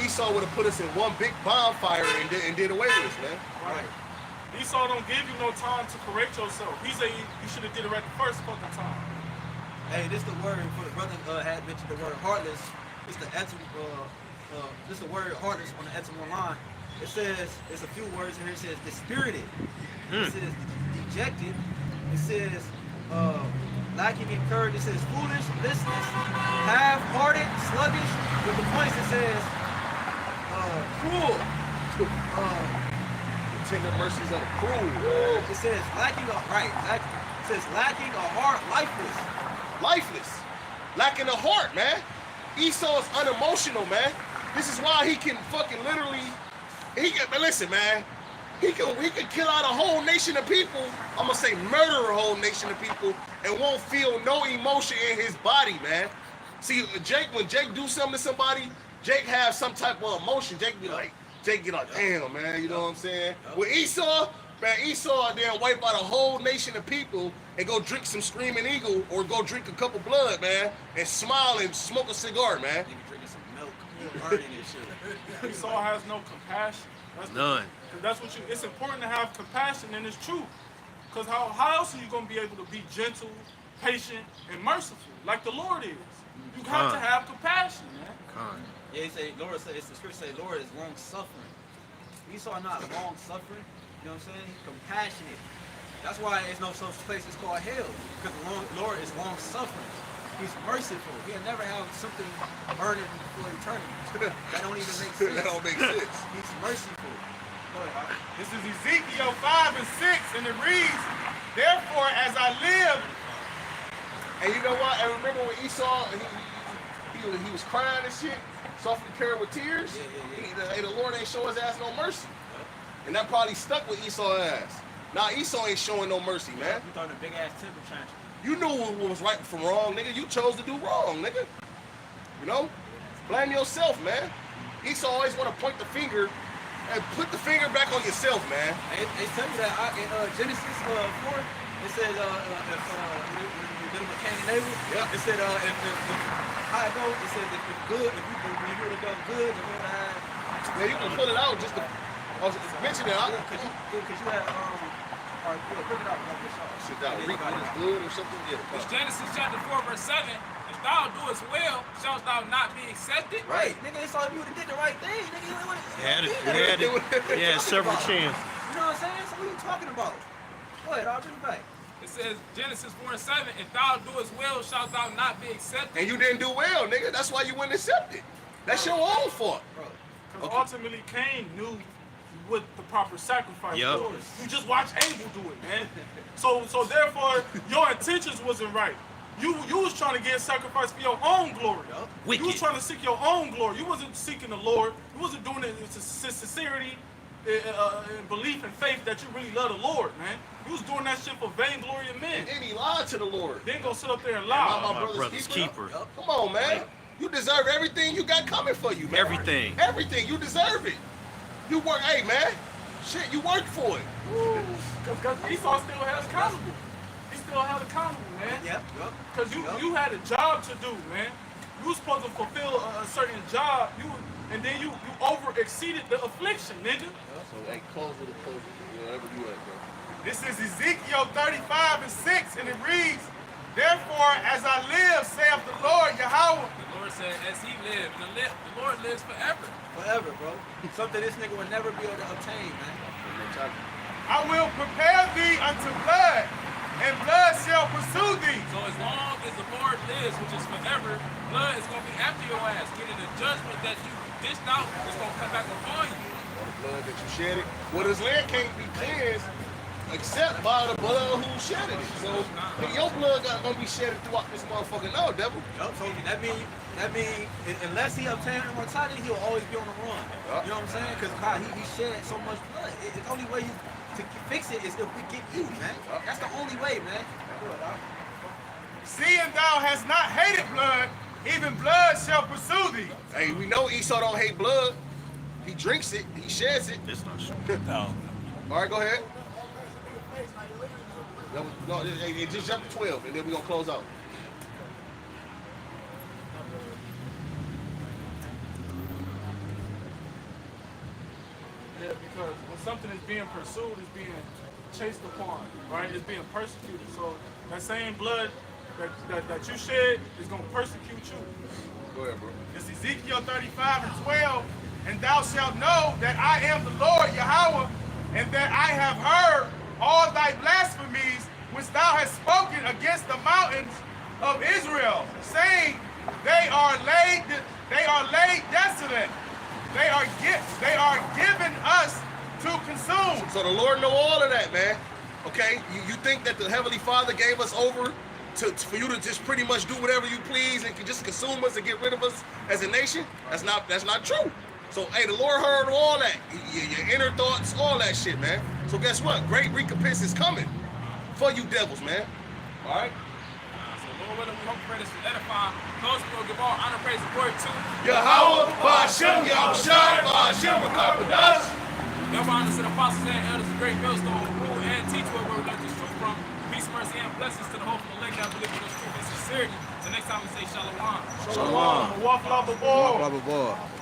Esau would have put us in one big bonfire and did away with us, man. Right. Esau don't give you no time to correct yourself. He say you should have did it right the first fucking time. Hey, this the word for the brother had mentioned the word heartless. It's the this the word heartless on the etymology line. It says there's a few words in here. It says dispirited. It says dejected. It says lacking in courage. It says foolish, listless, half-hearted, sluggish. With the points it says cruel. Tender mercies of the cruel. It says lacking a it says lacking a heart, lifeless. Lifeless. Lacking a heart, man. Esau's unemotional, man. This is why he can fucking literally, man, listen, man. He can kill out a whole nation of people. I'm gonna say murder a whole nation of people and won't feel no emotion in his body, man. See, when Jake do something to somebody, Jake have some type of emotion. Jake get like, damn, man, you know what I'm saying? With Esau, man, Esau then wipe out a whole nation of people and go drink some Screaming Eagle or go drink a cup of blood, man, and smile and smoke a cigar, man. Nigga drinking some milk, burning and shit. Esau has no compassion. None. That's what it's important to have compassion, and it's true. Because how else are you going to be able to be gentle, patient, and merciful like the Lord is? You have to have compassion, man. Yeah, Lord says, the scripture say, Lord is long suffering. Esau not long suffering, you know what I'm saying? Compassionate. That's why there's no such place it's called hell. Because the Lord is long suffering. He's merciful. He'll never have something burning for eternity. That don't even make sense. That don't make sense. He's merciful. Go ahead, Howard. This is Ezekiel 5 and 6, and it reads, therefore, as I live, And you know what? And remember when Esau, he was crying and shit, softly carried with tears? The Lord ain't show his ass no mercy. And that probably stuck with Esau's ass. Now Esau ain't showing no mercy, man. You throwing a big ass temper tantrum. You knew what was right from wrong, nigga. You chose to do wrong, nigga. You know? Blame yourself, man. Esau always want to point the finger and put the finger back on yourself, man. They tell you that in Genesis 4, it says, if little mechanic neighbor, it said, how it goes, it says, if good, if you would have done good, you would have had. Yeah, you can pull it out just to mention it. Because you had, all right, put it out. Shit, that reap what is good or something. Yeah, It's Genesis chapter 4, verse 7. If thou doest well, shalt thou not be accepted? Right, nigga, it's all you would have did the right thing, nigga. Yeah, several chances. You know what I'm saying? So what are you talking about? Go ahead, I'll bring it back. It says Genesis 4 and 7, if thou doest well, shalt thou not be accepted? And you didn't do well, nigga. That's why you wouldn't accept it. That's your own fault. Because ultimately, Cain knew what the proper sacrifice Yup. was. You just watch Abel do it, man. So therefore, your intentions wasn't right. You was trying to get sacrifice for your own glory. Wicked. You was trying to seek your own glory. You wasn't seeking the Lord. You wasn't doing it with sincerity and belief and faith that you really love the Lord, man. You was doing that shit for vainglory of men. And then he lied to the Lord. Then go sit up there and Not lie. my brother's keeper. Come on, man. You deserve everything you got coming for you, man. Everything. Everything. You deserve it. You work, hey, man. Shit, you worked for it. Because Esau still held accountable. He still held accountable, man. Yep. Because you had a job to do, man. You was supposed to fulfill a certain job, and then you over exceeded the affliction, nigga. So, hey, close it. Whatever you at, bro. this is Ezekiel 35 and 6, and it reads, therefore, as I live, saith the Lord Yahweh. The Lord said, as he lived, the Lord lives forever. Forever, bro. Something this nigga would never be able to obtain, man. I will prepare thee unto blood, and blood shall pursue thee. So as long as the Lord lives, which is forever, blood is going to be after your ass. Getting the judgment that you dished out is going to come back upon you. All the blood that you shedded. Well, this land can't be cleansed except by the blood who shedded it. So, your blood gonna be shedded throughout this motherfucking law, devil. So that mean unless he obtained immortality, he'll always be on the run. You know what I'm saying? Because he shed so much blood. The only way to fix it is if we get you, man. That's the only way, man. Seeing thou hast not hated blood, even blood shall pursue thee. Hey, we know Esau don't hate blood. He drinks it. He sheds it. That's not true. All right, go ahead. Just jump to 12, and then we're going to close out. Yeah, because when something is being pursued, it's being chased upon, right? It's being persecuted. So that same blood that you shed is going to persecute you. Go ahead, bro. It's Ezekiel 35 and 12. And thou shalt know that I am the Lord Yahweh, and that I have heard all thy blasphemies which thou hast spoken against the mountains of Israel, saying, they are laid desolate. They are given us to consume. So the Lord know all of that, man. Okay, you think that the Heavenly Father gave us over for you to just pretty much do whatever you please and can just consume us and get rid of us as a nation? That's not true. So hey, the Lord heard all that, your inner thoughts, all that shit, man. So guess what? Great recompense is coming for you devils, man. All right. So Lord willing, we hope to pray this will edify. Close, we'll give all honor, praise, and glory to Yahweh, Ba'ashem, Yahushai, Ba'ashem, Akapadas. Double honor to the apostles and elders of great millstone who rule and teach where we learn this truth from. Peace, mercy, and blessings to the hope of the elect that believe in this truth and sincerity. So next time we say shalom. Shalom. Walk love the Lord. Blah, blah, blah.